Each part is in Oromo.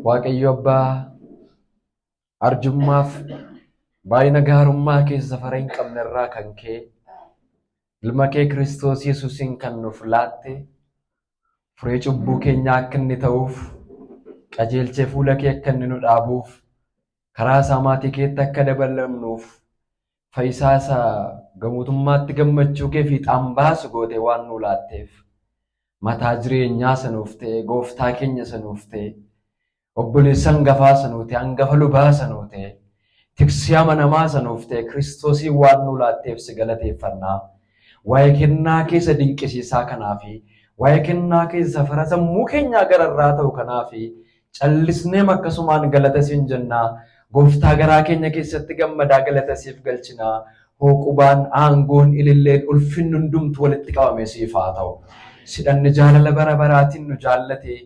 Waaqayyo Abbaa arjummaaf baay'ina gaarummaa keessa safara hin qabne irraa kan kee ilma kee Kiristoos Yesuusin kan nuuf laatte furee cubbuu keenyaa akka inni ta'uuf qajeelchee fuula kee akka inni nu dhaabuuf karaa isaa maatii keetti akka dabalamnuuf fayyisaa isaa gamuutummaatti gammachuu kee fiixaan baasu gootee waan nu laatteef mataa jireenyaa sanuuf ta'e gooftaa keenya sanuuf ta'e obboleessa hangafaa sanuuf ta'e hangafa lubaa sanuuf ta'e tiksii amanamaa sanuuf ta'e Kiristoosiin waan nu laatteef si galateeffannaa. Waa'ee kennaa keessa dinqisiisaa kanaafi waa'ee kennaa keessa safara sammuu keenyaa gararraa ta'u kanaafi callisnee akkasumaan galata siin jennaa. Gooftaa garaa keenya keessatti gammadaa galata siif galchinaa. Hooqubaan aangoon ililleen ulfinni hundumtu walitti qabame siif haa ta'u. Sidhanni jaalala bara baraatiin nu jaallate.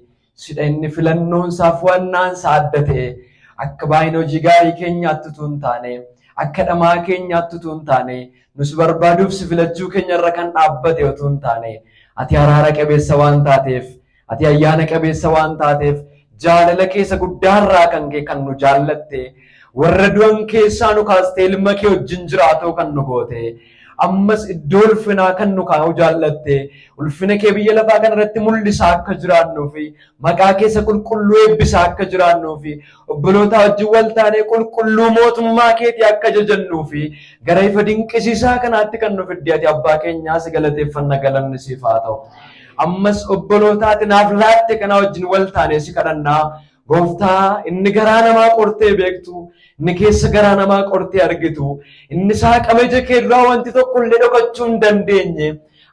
Sidhanni filannoon isaaf wannaan isaa adda ta'e. Akka baay'ina hojii gaarii keenyaatti utuu hin taane akka dhamaa keenyaatti utuu hin taane nus barbaaduuf si filachuu keenya irra kan dhaabbate utuu hin taane ati araara qabeessa waan taateef ati ayyaana qabeessa waan taateef jaalala keessa guddaarraa kan kee kan nu jaallatte warra du'an keessaa nu kaastee ilma kee wajjin jiraatoo kan nu goote ammas iddoo ulfinaa kan nu kaa'u jaallatte ulfina kee biyya lafaa kana irratti mul'isaa akka jiraannuu fi maqaa keessa qulqulluu eebbisaa akka jiraannuu fi obboloota wajjin wal taanee qulqulluu mootummaa keetii akka jajannuu fi gara ifa dinqisiisaa kanaatti kan nu fidde ati abbaa keenyaa si galateeffanna galanni siif haa ta'u. Ammas obbolootaati naaf laatte kana wajjin wal taanee si kadhannaa gooftaa inni garaa namaa qortee beektu inni keessa garaa namaa qortee argitu inni saaqame ija kee duraa wanti tokko illee dhokachuu hin dandeenye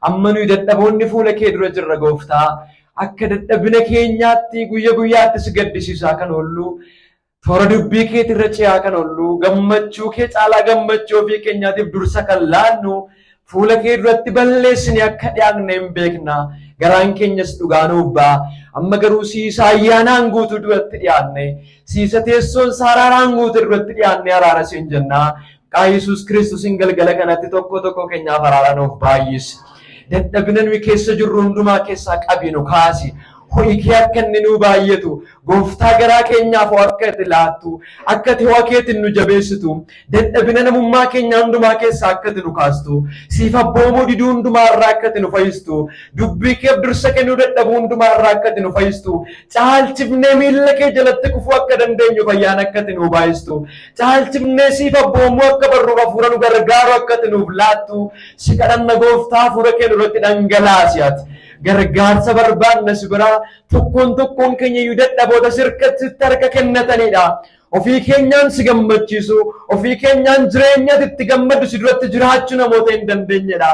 amma nuyi dadhaboonni fuula kee dura jirra gooftaa akka dadhabina keenyaatti guyya guyyaatti si gaddisiisaa kan oollu toora dubbii keetirra ce'aa kan oollu gammachuu kee caalaa gammachuu ofii keenyaatiif dursa kan laannu fuula kee duratti balleessine akka dhiyaanne hin beekna garaan keenyas dhugaa nuuf ba'a amma garuu siisaa ayyaanaan guutuu duratti dhiyaanne siisa teessoon saaraaraan guutuu duratti dhiyaanne araara siin jennaa qaa Yesuus Kiristoosiin galgala kanatti tokko tokko keenyaaf araara nuuf baay'isi dadhabina nuyi keessa jirru hundumaa keessaa qabinu kaasi ho'i kee akka inni nu baay'atu gooftaa garaa keenyaaf akka itti laattu akka itti ho'a keetiin nu jabeessitu dadhabina namummaa keenya hundumaa keessaa akka itti nu kaastu siif abboomuu diduu hundumaa irraa akka itti nu fayyistu dubbii keef dursa kennuu dadhabuu hundumaa irraa akka itti nu fayyistu caalchifnee miilla kee jalatti kufuu akka dandeenyu fayyaan akka itti nu baay'istu caalchifnee siif abboomuu akka barruuf hafuura nu gargaaru akka itti nuuf laattu si kadhanna gooftaa hafuura kee nurratti dhangalaasi ati. Gargaarsa barbaadna si biraa tokkoon keenya iyyuu dadhaboota sirkatti harka kennatanidha. Ofii keenyaan si gammachiisu, ofii keenyaan jireenyatti itti gammadu si duratti jiraachuu namoota hin dandeenyedha.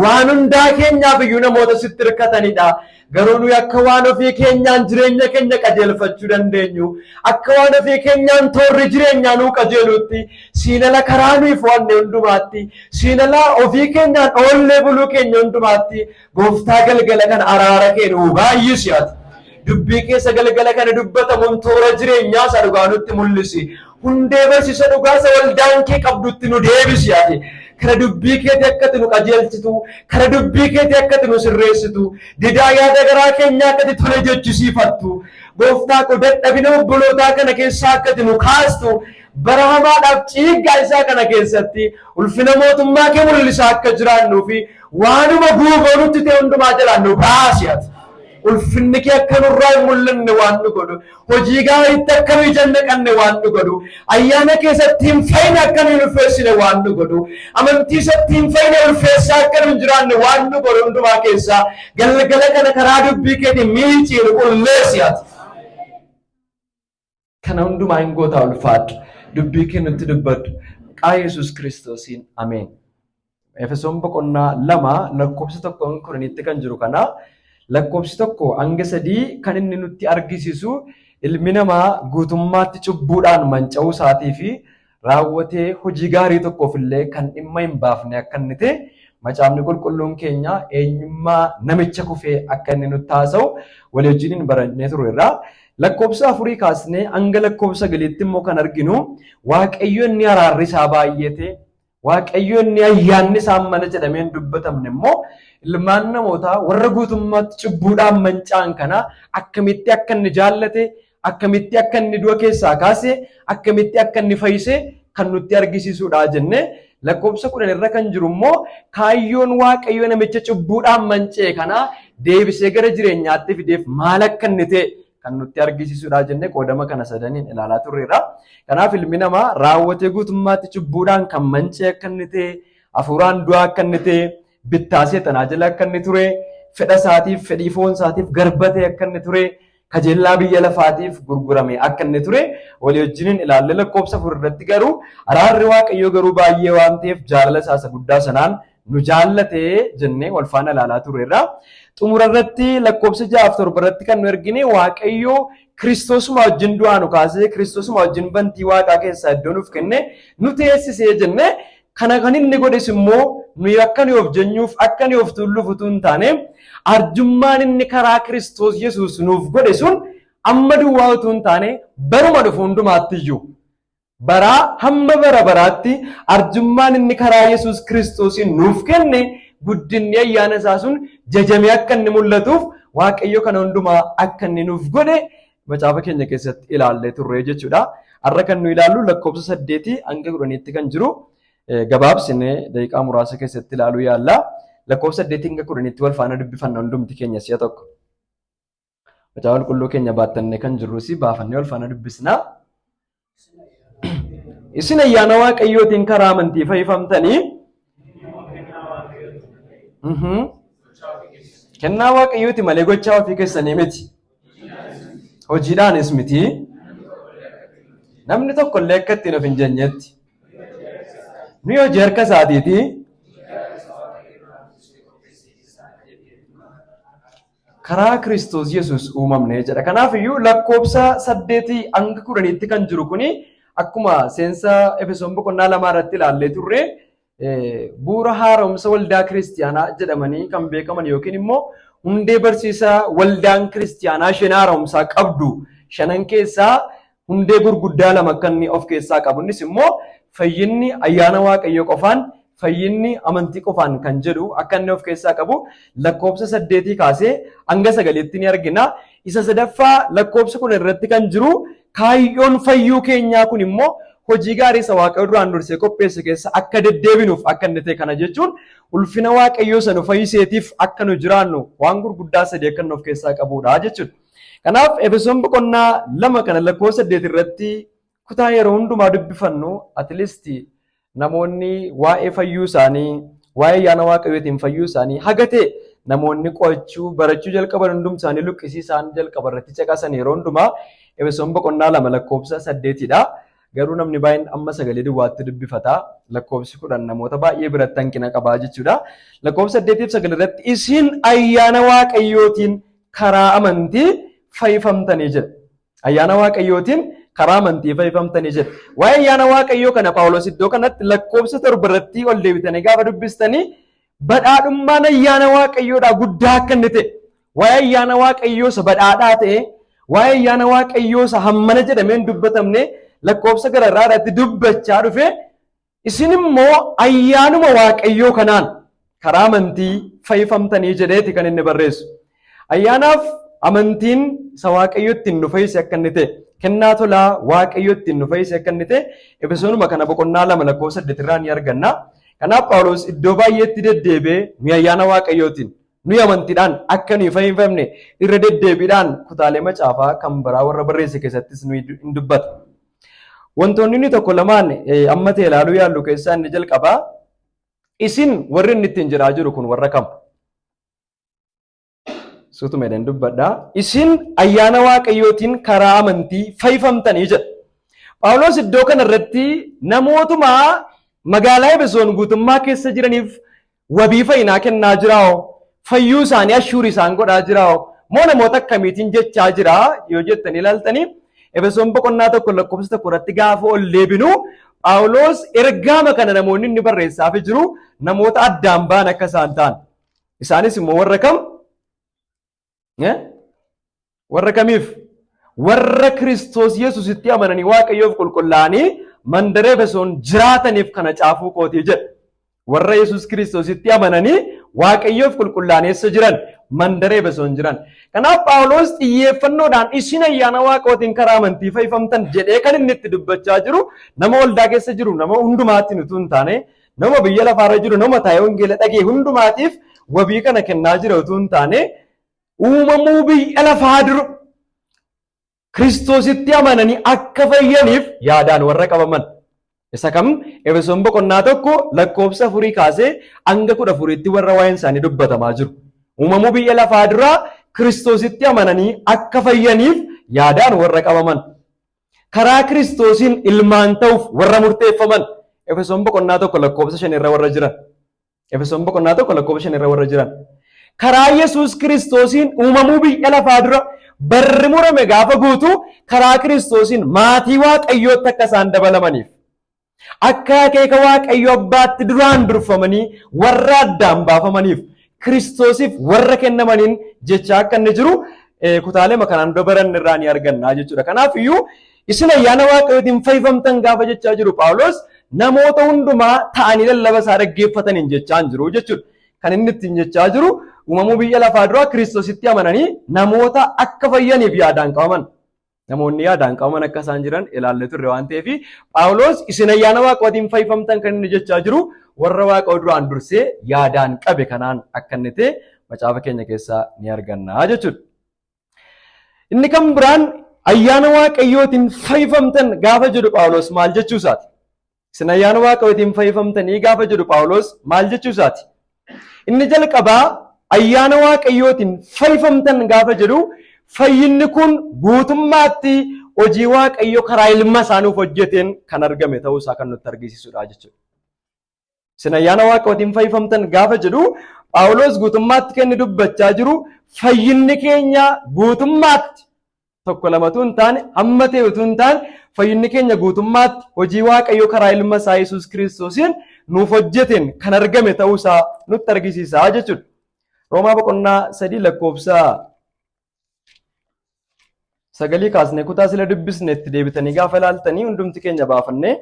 Waan hundaa keenyaaf iyyuu namoota sitti hirkatanidha. Garuu nuyi akka waan ofii keenyaan jireenya keenya qajeelfachuu dandeenyu, akka waan ofii keenyaan toorri jireenyaa nuu qajeelutti, siinala karaa nuyi fo'anne hundumaatti, siinala ofii keenyaan oollee buluu keenya hundumaatti, gooftaa galgala kan araara kee nuu baay'isi ati. Dubbii keessa galgala kana dubbatamuun toora jireenyaa isa dhugaa nutti mul'isi. Hundee barsiisa dhugaa isa waldaan kee qabdutti nu deebisi ati. Kara dubbii keetii akkati nu qajeelchitu, kara dubbii keetii akkati nu sirreessitu, didaa yaada garaa keenyaa akkati tole jechisiifattu. Gooftaa koo dadhabina obbolootaa kana keessaa akkati nu kaastu. Bara hamaadhaaf ciiggaa isaa kana keessatti ulfina mootummaa kee mul'isaa akka jiraannuu fi waanuma guuboo nutti ta'e hundumaa jalaan nu baasi ati. Ulfinni kee akka nurraa hin mul'anne waan nu godhu hojii gaariitti akka nuyi jannaqanne waan nu godhu ayyaana keessatti hin fayyine akka nuyi ulfeessine waan nu godhu amantii isatti hin fayyine ulfeessaa akka nuyi jiraanne waan nu godhu hundumaa keessaa galgala kana karaa dubbii keetiin miiciin qulleessi ati. Kana hundumaa hin gootaa ulfaadhu dubbii kee nutti dubbadhu qaa Yesuus Kiristoosiin ameen. Efesoon boqonnaa 2 lakkoofsa 1 kan jiru kana. Lakkoofsi 1 hanga 3 kan inni nutti argisiisu ilmi namaa guutummaatti cubbuudhaan manca'uu isaatii fi raawwatee hojii gaarii tokkoof illee kan dhimma hin baafne akka inni ta'e macaafni qulqulluun keenya eenyummaa namicha kufee akka inni nutti haasa'u walii wajjin barannee turreerra. Lakkoofsa 4 kaasnee hanga lakkoofsa 9tti immoo kan arginu Waaqayyo inni araarri isaa baay'ate Waaqayyo inni ayyaanni isaa mana jedhameen dubbatamne immoo ilmaan namootaa warra guutummaatti cubbuudhaan manca'an kana akkamitti akka inni jaallate akkamitti akka inni du'a keessaa kaase akkamitti akka inni fayyise kan nutti argisiisudha jenne lakkoofsa 10 irra kan jiru immoo kaayyoon waaqayyo namicha cubbuudhaan mancee kana deebisee gara jireenyaatti fideef maal akka inni ta'e kan nutti argisiisudha jenne qoodama kana sadaniin ilaalaa turreera. Kanaaf ilmi namaa raawwatee guutummaatti cubbuudhaan kan mancee akka inni ta'e hafuuraan du'aa akka inni ta'e bittaa seexanaa jala akka inni ture fedha isaatiif fedhii foon isaatiif garbatee akka inni ture kajeellaa biyya lafaatiif gurgurame akka inni ture walii wajjiniin ilaalle lakkoofsa 4 irratti garuu araarri waaqayyoo garuu baay'ee waan ta'eef jaalala isaa guddaa sanaan nu jaallatee jennee wal faana ilaalaa turreerra. Xumura irratti lakkoofsa 6-7 irratti kan nu argine waaqayyoo Kiristoosuma wajjin du'aa nu kaasee Kiristoosuma wajjin bantii waaqaa keessaa iddoo nuuf kenne nu teessisee jenne kana kan inni godhes immoo nuyi akka nuyi of jennuuf akka nuyi of tulluuf utuu hin taane arjummaan inni karaa Kiristoos Yesuus nuuf godhe sun amma duwwaa utuu hin taane baruma dhufu hundumaatti iyyuu baraa hamma bara baraatti arjummaan inni karaa Yesuus Kiristoosiin nuuf kenne guddinni ayyaana isaa sun jajamee akka inni mul'atuuf waaqayyo kana hundumaa akka inni nuuf godhe macaafa keenya keessatti ilaallee turre jechuudha. Har'a kan nu ilaallu lakkoofsa 8 hanga 10tti kan jiru gabaabsinee daqiiqaa muraasa keessatti ilaaluu yaalla. Lakkoofsa 8 hanga 10tti wal faana dubbifanna hundumti keenya si'a tokko. Macaafa qulqulluu keenya baattannee kan jirrus baafannee wal faana dubbisna. Isin ayyaana waaqayyootiin karaa amantii fayyifamtanii kennaa waaqayyooti malee gochaa ofii keessanii miti. Hojiidhaanis miti. Namni tokko illee akka ittiin of hin jennetti. Nuyi hojii harka isaatiiti. Karaa Kiristoos Yesuus uumamne jedha. Kanaaf iyyuu lakkoofsa 8 hanga 10tti kan jiru kuni akkuma seensa Efesoon boqonnaa 2 irratti ilaallee turre bu'uura haaromsa waldaa kiristiyaanaa jedhamanii kan beekaman yookiin immoo hundee barsiisaa waldaan kiristiyaanaa shan haaromsaa qabdu shanan keessaa hundee gurguddaa lama kan inni of keessaa qabu. Innis immoo fayyinni ayyaana waaqayyoo qofaan fayyinni amantii qofaan kan jedhu akka inni of keessaa qabu lakkoofsa 8 kaasee hanga 9tti ni argina. Isa sadaffaa lakkoofsa 10 irratti kan jiru kaayyoon fayyuu keenyaa kun immoo hojii gaarii isa waaqayyo duraan dursee qopheesse keessa akka deddeebinuuf akka inni ta'e kana jechuun ulfina waaqayyoo sana fayyiseetiif akka nu jiraannu waan gurguddaa sadii akka inni of keessaa qabudha jechuudha. Kanaaf Efesoon boqonnaa 2 kana lakkoofsa 8 irratti kutaa yeroo hundumaa dubbifannu atleast namoonni waa'ee fayyuu isaanii waa'ee ayyaana waaqayyootiin fayyuu isaanii hagate namoonni qo'achuu barachuu jalqaban hundum isaanii luqqisiisaan jalqaba irratti caqasan yeroo hundumaa Efesoon boqonnaa 2 lakkoofsa 8dha. Garuu namni baay'een amma 9 duwwaatti dubbifata. Lakkoofsi 10 namoota baay'ee biratti hanqina qabaa jechuudha. Lakkoofsa 8 fi 9 irratti isin ayyaana waaqayyootiin karaa amantii fayyifamtanii jedha. Ayyaana waaqayyootiin karaa amantii fayyifamtanii jedha. Waa'ee ayyaana waaqayyoo kana Phaawulos iddoo kanatti lakkoofsa 7 irratti ol deebitanii gaafa dubbistanii badhaadhummaan ayyaana waaqayyoodhaa guddaa akka inni ta'e, waa'ee ayyaana waaqayyoo isa badhaadhaa ta'e, waa'ee ayyaana waaqayyoo isa hammana jedhameen dubbatamne lakkoofsa gararraa irratti dubbachaa dhufe isin immoo ayyaanuma waaqayyoo kanaan karaa amantii fayyifamtanii jedheeti kan inni barreessu. Ayyaanaaf amantiin isa waaqayyo ittiin nu fayyise akka inni ta'e kennaa tolaa waaqayyo ittiin nu fayyise akka inni ta'e Efesoonuma kana boqonnaa 2 lakkoofsa 8 irraa ni arganna. Kanaaf Phaawulos iddoo baay'eetti deddeebee nu ayyaana waaqayyootiin nu amantiidhaan akka nuyi fayyifamne irra deddeebiidhaan kutaalee macaafaa kan biraa warra barreesse keessattis nu hin dubbata. Wantoonni inni tokko lamaan amma ta'e ilaaluu yaallu keessaa inni jalqabaa isin warri inni ittiin jiraa jiru kun warra kam? Suutuma jedhan dubbadhaa. Isin ayyaana waaqayyootiin karaa amantii fayyifamtanii jedha. Phaawulos iddoo kana irratti namootuma magaalaa Efesoon guutummaa keessa jiraniif wabii fayyinaa kennaa jiraao? Fayyuu isaanii ashuurii isaan godhaa jiraao? Moo namoota akkamiitiin jechaa jiraa yoo jettanii ilaaltanii Efesoon boqonnaa 1 lakkoofsa 1 irratti gaafa ol deebinu Phaawulos ergaama kana namoonni inni barreessaaf jiru namoota addaan ba'an akka isaan ta'an. Isaanis immoo warra kam? Warra kamiif? Warra Kiristoos Yesuusitti amananii waaqayyoof qulqullaa'anii mandara Efesoon jiraataniif kana caafuu kootii jedha. Warra Yesuus Kiristoositti amananii waaqayyoof qulqullaa'anii eessa jiran? mandaree Efesoon jiran. Kanaaf Phaawulos xiyyeeffannoodhaan isin ayyaana Waaqootiin karaa amantii fayyifamtan jedhee kan inni itti dubbachaa jiru nama waldaa keessa jiru nama hundumaatti utuu hin taane nama biyya lafaarra jiru nama taa'ee wangeela dhagee hundumaatiif wabii kana kennaa jira utuu hin taane uumamuu biyya lafaa duru Kiristoositti amananii akka fayyaniif yaadaan warra qabaman. Isa kam Efesoon boqonnaa tokko lakkoofsa 4 kaasee hanga 14tti warra waa'een isaanii dubbatamaa jiru. Uumamuu biyya lafaa duraa Kiristoositti amananii akka fayyaniif yaadaan warra qabaman. Karaa Kiristoosiin ilmaan ta'uuf warra murteeffaman. Efesoon boqonnaa tokko lakkoofsa 5 irra warra jiran. Efesoon boqonnaa tokko lakkoofsa 5 irra warra jiran. Karaa Yesuus Kiristoosiin uumamuu biyya lafaa dura barri murame gaafa guutu karaa Kiristoosiin maatii Waaqayyootti akka isaan dabalamaniif. Akka akeeka Waaqayyo abbaatti duraan durfamanii warra addaan baafamaniif Kiristoosiif warra kennamaniin jecha akka inni jiru kutaalee kanaan dura baranne irraa ni arganna jechuudha. Kanaaf iyyuu isin ayyaana Waaqayyootiin fayyifamtan gaafa jechaa jiru Phaawulos namoota hundumaa ta'anii lallaba isaa dhaggeeffataniin jechaa hin jiru jechuudha. Kan inni ittiin jechaa jiru uumamuu biyya lafaa dura Kiristoositti amananii namoota akka fayyaniif yaadaan qabaman. Namoonni yaadaan qabaman akka isaan jiran ilaallee turre waan ta'eef Phaawulos isin ayyaana Waaqootiin fayyifamtan kan inni jechaa jiru warra Waaqa duraan dursee yaadaan qabe kanaan akka inni ta'e macaafa keenya keessaa ni arganna jechuudha. Inni kan biraan ayyaana Waaqayyootiin fayyifamtan gaafa jedhu Phaawulos maal jechuu isaati? Isin ayyaana Waaqayyootiin fayyifamtanii gaafa jedhu Phaawulos maal jechuu isaati? Inni jalqabaa ayyaana Waaqayyootiin fayyifamtan gaafa jedhu fayyinni kun guutummaatti hojii Waaqayyo karaa ilma isaaniif hojjeteen kan argame ta'uu isaa kan nutti argisiisudha jechuudha. Isin ayyaana Waaqayyootiin fayyifamtan gaafa jedhu Phaawulos guutummaatti kan inni dubbachaa jiru fayyinni keenya guutummaatti tokko lamatu hin taane hamma ta'e utuu hin taane fayyinni keenya guutummaatti hojii Waaqayyo karaa ilma isaa Yesuus Kiristoosiin nuuf hojjeteen kan argame ta'uu isaa nutti argisiisa jechuudha. Roomaa boqonnaa 3 lakkoofsa 9 kaasnee kutaa sila dubbisne itti deebitanii gaafa ilaaltanii hundumti keenya baafannee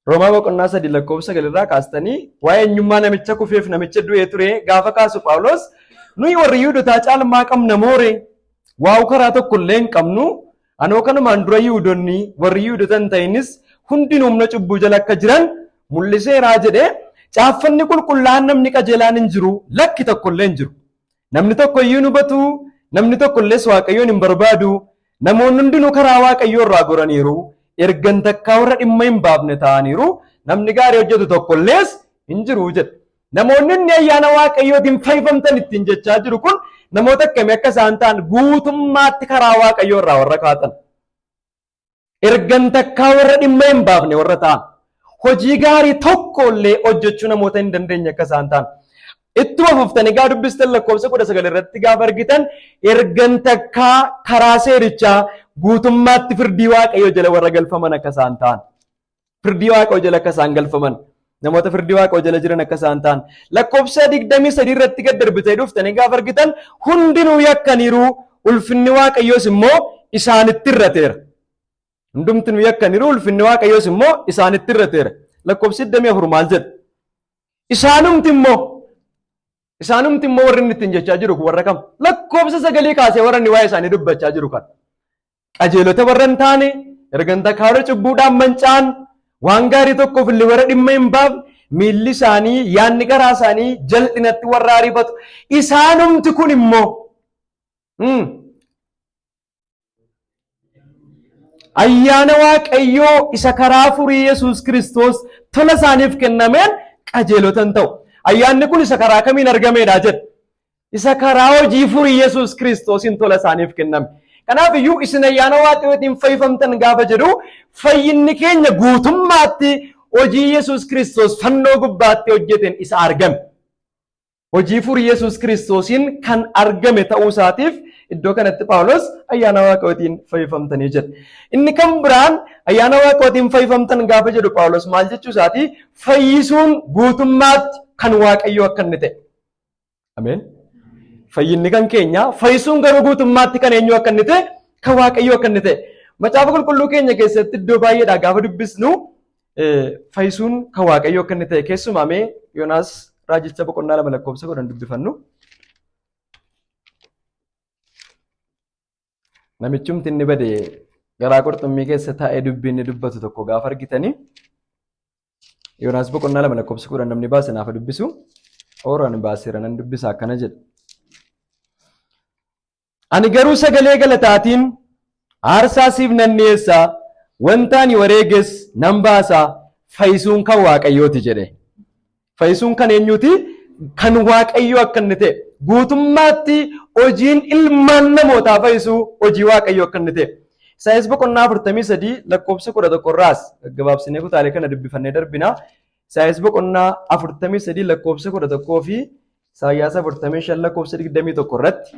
Roomaa boqonnaa 3 lakkoofsa 9 irraa kaastanii waa'ee eenyummaa namicha kufeef namicha du'ee ture gaafa kaasu Phaawulos nuyi warri Yihuudotaa caalmaa qabna moore waa'u karaa tokko illee hin qabnu anoo kanumaan dura Yihuudoonni warri Yihuudota hin ta'inis hundinuu humna cubbuu jala akka jiran mul'iseeraa jedhee caaffanni qulqullaa'aan namni qajeelaan hin jiru lakki tokko illee hin jiru. Namni tokko iyyuu hin hubatu namni tokko illees Waaqayyoon hin barbaadu namoonni hundinuu karaa Waaqayyoo irraa goraniiru ergan takkaa warra dhimma hin baafne ta'aniiru namni gaarii hojjetu tokko illees hin jiru jedha. Namoonni inni ayyaana Waaqayyootiin fayyifamtan ittiin jechaa jiru kun namoota akkamii akka isaan ta'an guutummaatti karaa Waaqayyoo irraa warra kaatan. Ergan takkaa warra dhimma hin baafne warra ta'an. Hojii gaarii tokko illee hojjechuu namoota hin dandeenye akka isaan ta'an. Ittuma fuftanii gaa dubbistan lakkoofsa 19 irratti gaafa argitan ergan takkaa karaa seerichaa guutummaatti firdii Waaqayyoo jala warra galfaman akka isaan ta'an. Firdii Waaqayyoo jala akka isaan galfaman. Namoota firdii Waaqayyoo jala jiran akka isaan ta'an. Lakkoofsa 23 irratti gad darbitanii dhuftanii gaafa argitan hundinuu yakkaniiru ulfinni Waaqayyoos immoo isaanitti irrateera. Hundumtinuu yakkaniiru ulfinni Waaqayyoos immoo isaanitti irrateera. Lakkoofsi 24 maal jedha? Isaanumti immoo warri inni ittiin jechaa jiru warra kam? Lakkoofsa 9 kaasee warra inni waa'ee isaanii dubbachaa jiru kan. Qajeelota warra hin taane, ergan takkaa warra cubbuudhaan manca'an, waan gaarii tokkoof illee warra dhimma hin baafne, miilli isaanii, yaadni garaa isaanii jal'inatti warra ariifatu. Isaanumti kun immoo ayyaana Waaqayyoo isa karaa furii Yesuus Kiristoos tola isaaniif kennameen qajeelotan ta'u. Ayyaanni kun isa karaa kamiin argameedha jedha. Isa karaa hojii furii Yesuus Kiristoosiin tola isaaniif kenname. Kanaaf iyyuu isin ayyaana Waaqayyootiin fayyifamtan gaafa jedhu fayyinni keenya guutummaatti hojii Yesuus Kiristoos fannoo gubbaatti hojjeteen isa argame. Hojii furii Yesuus Kiristoosiin kan argame ta'uu isaatiif iddoo kanatti Phaawulos ayyaana Waaqayyootiin fayyifamtanii jedha. Inni kan biraan ayyaana Waaqayyootiin fayyifamtan gaafa jedhu Phaawulos maal jechuu isaati? Fayyisuun guutummaatti kan Waaqayyoo akka inni ta'e. Ameen. Fayyinni kan keenya fayyisuun garuu guutummaatti kan eenyu akka inni ta'e? Kan Waaqayyoo akka inni ta'e. Macaafa qulqulluu keenya keessatti iddoo baay'eedhaa gaafa dubbisnu fayyisuun kan Waaqayyoo akka inni ta'e keessumaa mee Yoonaas raajicha boqonnaa 2 lakkoofsa 10 dubbifannu. namichumti inni bade garaa qurxummii keessa taa'ee dubbiin dubbatu tokko gaafa argitanii Yoonaas boqonnaa 2 lakkoofsa 10 namni baase naaf dubbisu ooraan baaseera nan dubbisa akkana jedha. Ani garuu sagalee galataatiin aarsaa siif nan dhiyeessa wanta ani wareeges nan baasa fayyisuun kan Waaqayyooti jedhe. Fayyisuun kan eenyuuti? Kan Waaqayyoo akka inni ta'e guutummaatti hojiin ilmaan namootaa fayyisuu hojii Waaqayyoo akka inni ta'e. Isaayyaas boqonnaa 43 lakkoofsa 11 irraas gabaabsinee kutaalee kana dubbifannee darbina. Isaayyaas boqonnaa 43 lakkoofsa 11 fi Isaayyaas 45 lakkoofsa 21 irratti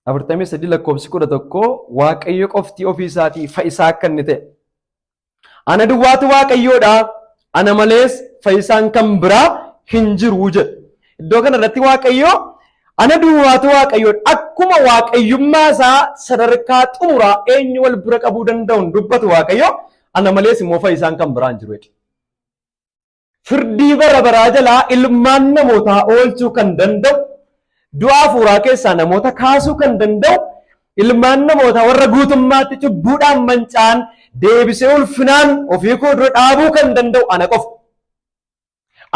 43 lakkoofsi 11 Waaqayyo qofti ofii isaatii fayyisaa akka inni ta'e. Ana duwwaatu Waaqayyoodha, ana malees fayyisaan kan biraa hin jiru jedha. Iddoo kana irratti Waaqayyo ana duwwaatu Waaqayyoodha. Akkuma Waaqayyummaa isaa sadarkaa xumuraa eenyu wal bira qabuu danda'uun dubbatu Waaqayyo ana malees immoo fayyisaan kan biraa hin jiru jedha. Firdii bara baraa jalaa ilmaan namootaa oolchuu kan danda'u du'a hafuuraa keessaa namoota kaasuu kan danda'u ilmaan namoota warra guutummaatti cubbuudhaan manca'an deebisee ulfinaan ofii koo dura dhaabuu kan danda'u ana qofa.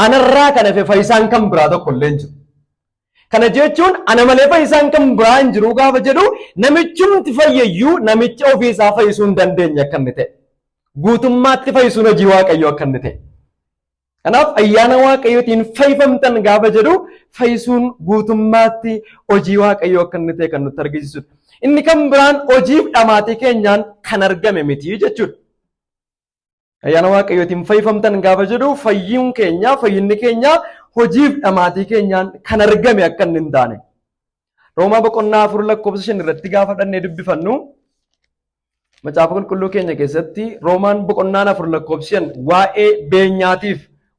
Anarraa kan hafe fayyisaan kan biraa tokko illee hin jiru. Kana jechuun ana malee fayyisaan kan biraa hin jiru gaafa jedhu namichumti fayyayyuu namicha ofii isaa fayyisuu hin dandeenye akka inni ta'e. Guutummaatti fayyisuun hojii Waaqayyoo akka inni ta'e. Kanaaf ayyaana Waaqayyootiin fayyifamtan gaafa jedhu fayyisuun guutummaatti hojii Waaqayyoo akka inni ta'e kan nutti argisiisudha. Inni kan biraan hojiif dhamaatii keenyaan kan argame miti jechuudha. Ayyaana Waaqayyootiin fayyifamtan gaafa jedhu fayyinni keenya hojiif dhamaatii keenyaan kan argame akka inni hin taane. Roomaa boqonnaa 4 lakkoofsa 5 irratti gaafa dhannee dubbifannu macaafa qulqulluu keenya keessatti Roomaan boqonnaa 4 lakkoofsa 5 waa'ee beenyaatiif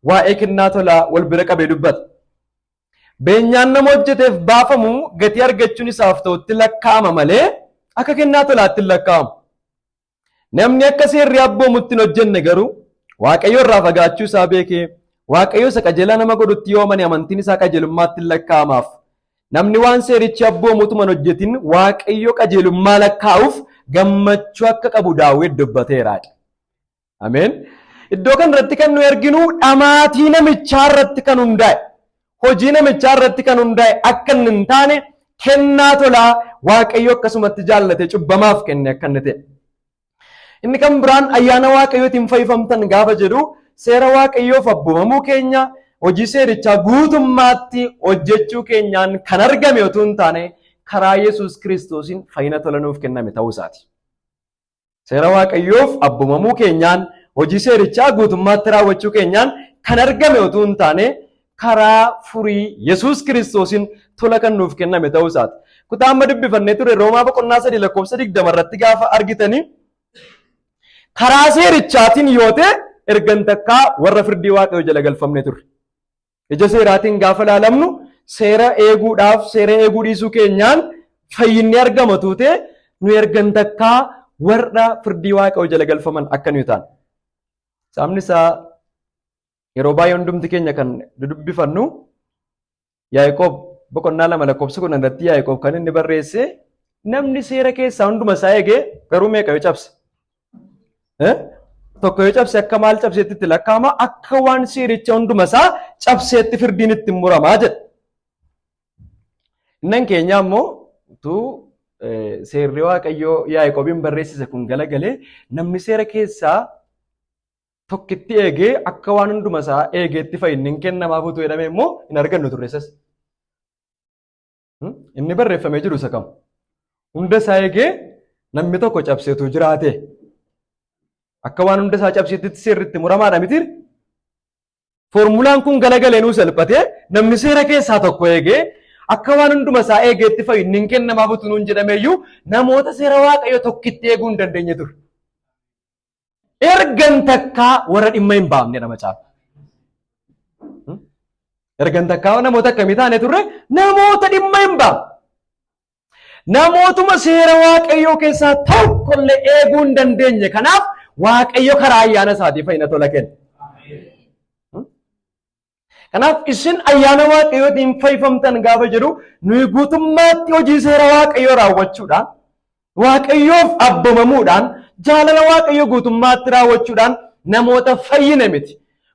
waa'ee kennaa tolaa wal bira qabee dubbata. Beenyaan nama hojjeteef baafamu gatii argachuun isaaf ta'utti lakkaa'ama malee akka kennaa tolaatti hin lakkaa'amu. Namni akka seerri abboomutti hin hojjenne garuu Waaqayyo irraa fagaachuu isaa beekee Waaqayyo isa qajeelaa nama godhutti yoo amane amantiin isaa qajeelummaatti hin lakkaa'amaaf. Namni waan seerichi abboomutuman hojjetin Waaqayyo qajeelummaa lakkaa'uuf gammachuu akka qabu Daawit dubbateeraadha. Ameen. Iddoo kan irratti kan nu arginu dhamaatii namichaa irratti kan hundaa'e hojii namichaa irratti kan hundaa'e akka hin taane kennaa tolaa Waaqayyo akkasumatti jaallate cubbamaaf kenne akka inni ta'e. Inni kan biraan ayyaana Waaqayyootiin fayyifamtan gaafa jedhu seera Waaqayyoof abboomamuu keenya hojii seerichaa guutummaatti hojjechuu keenyaan kan argame otoo hin taane karaa Yesuus Kiristoosiin fayyina tola nuuf kenname ta'uu isaati. Seera Waaqayyoof abboomamuu keenyaan hojii seerichaa guutummaatti raawwachuu keenyaan kan argame otoo hin taane karaa furii Yesuus Kiristoosiin tola kan nuuf kenname ta'uu isaati. Kutaa amma dubbifannee ture Roomaa boqonnaa 3 lakkoofsa 20 irratti gaafa argitanii karaa seerichaatiin yoo ta'e ergan takkaa warra firdii Waaqayyoo jala galfamne ture. Ija seeraatiin gaafa ilaalamnu seera eeguudhaaf seera eeguu dhiisuu keenyaan fayyinni argama tuute nu ergan takkaa warra firdii Waaqayyoo jala galfaman akka nu ta'an. Sababni isaa yeroo baay'ee hundumti keenya kan dubbifannu Yaaqoob boqonnaa 2 lakkoofsa 10 irratti Yaaqoob kan inni barreesse namni seera keessaa hunduma isaa eegee garuu meeqa yoo cabse? Tokko yoo cabse akka maal cabseetti itti lakkaa'ama akka waan seericha hunduma isaa cabseetti firdiin itti muramaa jedha. Innan keenya ammoo utuu seerri Waaqayyoo Yaaqoobiin barreessise kun galagalee namni seera keessaa tokkitti eegee akka waan hunduma isaa eegeetti fayyinni kennamaaf utuu jedhamee immoo hin argannu turreessas. Inni barreeffamee jiru isa kam? Hunda isaa eegee namni tokko cabseetu jiraate. Akka waan hunda isaa cabseetti seerri itti muramaadha miti. Foormulaan kun galagalee nuu salphatee namni seera keessaa tokko eegee akka waan hunduma isaa eegeetti fayyinni kennamaaf utuu nuun jedhameeyyuu namoota seera Waaqayyoo tokkitti eeguu hin dandeenye ture. Ergan takkaa warra dhimma hin baafnedha macaafa. Ergan takkaa namoota akkamii taane turre namoota dhimma hin baafne. Namootuma seera Waaqayyoo keessaa tokkollee eeguu hin dandeenye. Kanaaf Waaqayyo karaa ayyaana isaatii fayyina tola kenna. Kanaaf isin ayyaana waaqayyootiin fayyifamtan gaafa jedhu nuyi guutummaatti hojii seera waaqayyoo raawwachuudhaan waaqayyoof abbomamuudhaan jaalala waaqayyoo guutummaatti raawwachuudhaan namoota fayyine miti.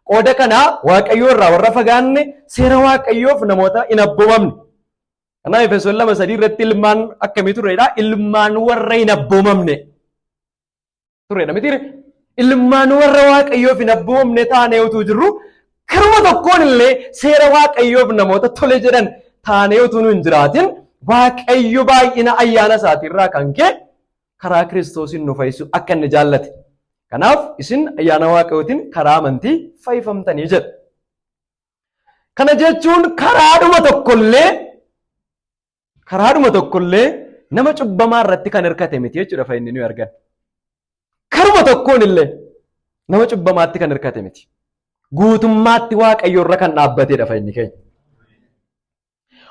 Qooda kanaa waaqayyoo irraa warra fagaanne seera waaqayyoof namoota hin abbomamne. Kanaaf Efesoon 2:3 irratti ilmaan akkamii turedha? Ilmaan warra hin abbomamne turedha miti? Ilmaan warra waaqayyoof hin abbomamne taanee utuu jirru karuma tokkoon illee seera waaqayyoof namoota tole jedhan taanee utuu nu hin jiraatin waaqayyo baay'ina ayyaana isaatirraa kan ka'e karaa Kiristoosiin nu fayyisu akka inni jaallate. Kanaaf isin ayyaana waaqayyootiin karaa amantii fayyifamtanii jedha. Kana jechuun karaadhuma tokkollee nama cubbamaa irratti kan hirkate miti jechuudha fayyinni nuyi argan. Karuma tokkoon illee nama cubbamaatti kan hirkate miti. Guutummaatti waaqayyo irra kan dhaabbatedha fayyinni keenya.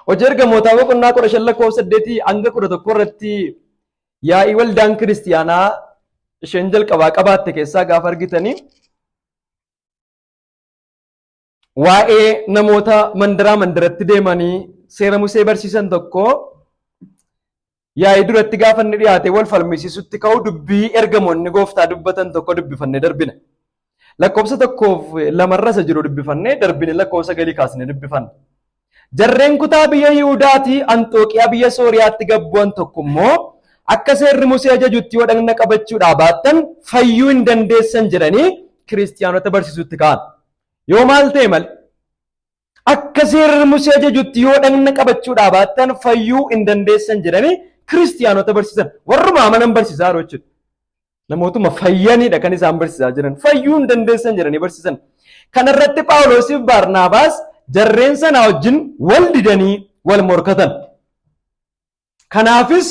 Hojii ergamootaa boqonnaa 15:8-11 irratti yaa'ii waldaan kiristiyaanaa isheen jalqabaa qabaatte keessaa gaafa argitanii waa'ee namoota mandaratti deemanii seera Musee barsiisan tokko yaa'ii duratti gaafa inni dhiyaate wal falmisiisutti ka'u dubbii ergamoonni gooftaa dubbatan tokko dubbifannee darbine. Lakkoofsa 1-2 jiru dubbifannee darbine lakkoofsa 9 kaasnee dubbifanne. Jarreen kutaa biyya Yihuudaatii Anxooqiyaa biyya Sooriyaatti gabbu'an tokko immoo akka seerri Musee ajajutti yoo dhagna qabachuudhaa baattan fayyuu hin dandeessan jedhanii kiristiyaanota barsiisutti ka'an. Yoo maal ta'e malee akka seerri Musee ajajutti yoo dhagna qabachuudhaa baattan fayyuu hin dandeessan jedhanii kiristiyaanota barsiisan. Warruma amanan barsiisaa jiru jechuudha. Namootuma fayyanidha kan isaan barsiisaa jiran. Fayyuu hin dandeessan jedhanii barsiisan. Kanarratti Phaawulosiif Baarnaabaas jarreen sana wajjin wal didanii wal morkatan. Kanaafis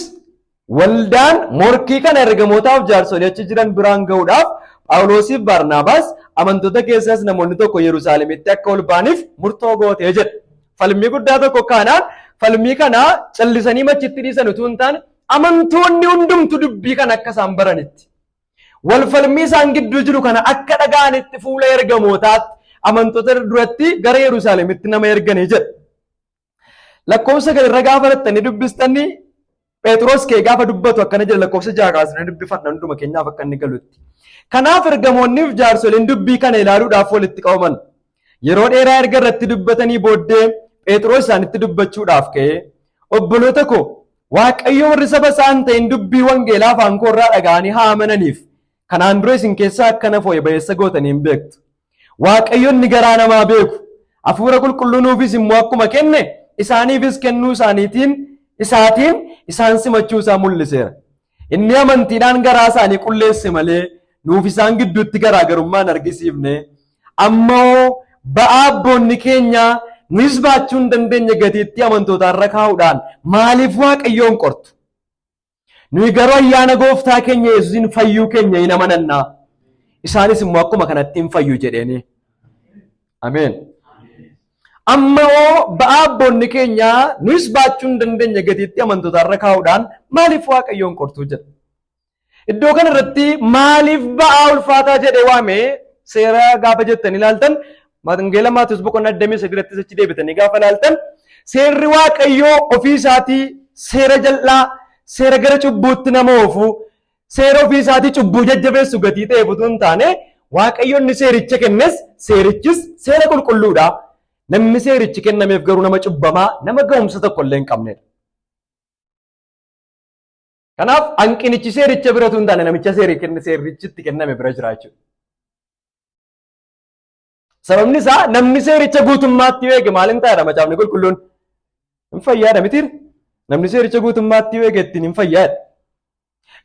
waldaan morkii kana ergamootaaf jaarsolii achi jiran biraan ga'uudhaaf Phaawulosiif Baarnaabaas amantoota keessaas namoonni tokko Yerusaalemitti akka ol ba'aniif murtoo gootee jedha. Falmii guddaa tokko kanaan falmii kana callisanii machitti dhiisan utuu hin taane amantoonni hundumtu dubbii kana akka isaan baranitti wal falmii isaan gidduu jiru kana akka dhaga'anitti fuula ergamootaatti amantoota duratti gara Yerusaalemitti nama erganii jedha. Lakkoofsa kana irra gaafa rattanii dubbistanii Phexros kee gaafa dubbatu akkana jedha lakkoofsa 6 kaasnee dubbifanna hunduma keenyaaf akka inni galutti. Kanaaf ergamoonniif jaarsoliin dubbii kana ilaaluudhaaf walitti qabaman. Yeroo dheeraa erga irratti dubbatanii booddee Phexros isaanitti dubbachuudhaaf ka'ee obboloota koo Waaqayyo warri saba isaan ta'in dubbii wangeelaa afaan koo irraa dhaga'anii haa amananiif kanaan dura isin keessaa akkana foo'e ba'eessa gootanii hin beektu. Waaqayyo inni garaa namaa beeku hafuura qulqulluu nuufis immoo akkuma kenne isaaniifis kennuu isaatiin isaan simachuu isaa mul'iseera. Inni amantiidhaan garaa isaanii qulleesse malee nuuf isaan gidduutti garaagarummaan argisiifne. Ammoo ba'aa abboonni keenya nus baachuu hin dandeenye gatiitti amantootaarra kaa'uudhaan maaliif Waaqayyoon qortu? Nuyi garuu ayyaana gooftaa keenya Yesuusiin fayyuu keenya hin amanannaa. Isaanis immoo akkuma kanatti hin fayyu jedheeni. Ameen. Ammoo ba'aa abboonni keenya nus baachuu hin dandeenye gatiitti amantootaarra kaa'uudhaan maaliif Waaqayyoon qortu jedha. Iddoo kana irratti maaliif ba'aa ulfaataa jedhee waame seera gaafa jettanii ilaaltan Wangeela Maatiyos boqonnaa 23 achi deebitanii gaafa ilaaltan seerri Waaqayyoo ofii isaatii seera jal'aa seera gara cubbuutti nama oofu seera ofii isaatii cubbuu jajjabeessu gatii ta'e utuu hin taane Waaqayyoon seericha kennes seerichis seera qulqulluudha. Namni seerichi kennameef garuu nama cubbamaa nama ga'umsa tokko illee hin qabnedha. Kanaaf hanqinichi seericha bira utuu hin taane namicha seerichitti kenname bira jira jechuudha. Sababni isaa namni seericha guutummaatti yoo eege maal hin taa'edha macaafni qulqulluun hin fayyaadha mitiir. Namni seericha guutummaatti yoo eege ittiin hin fayyaadha.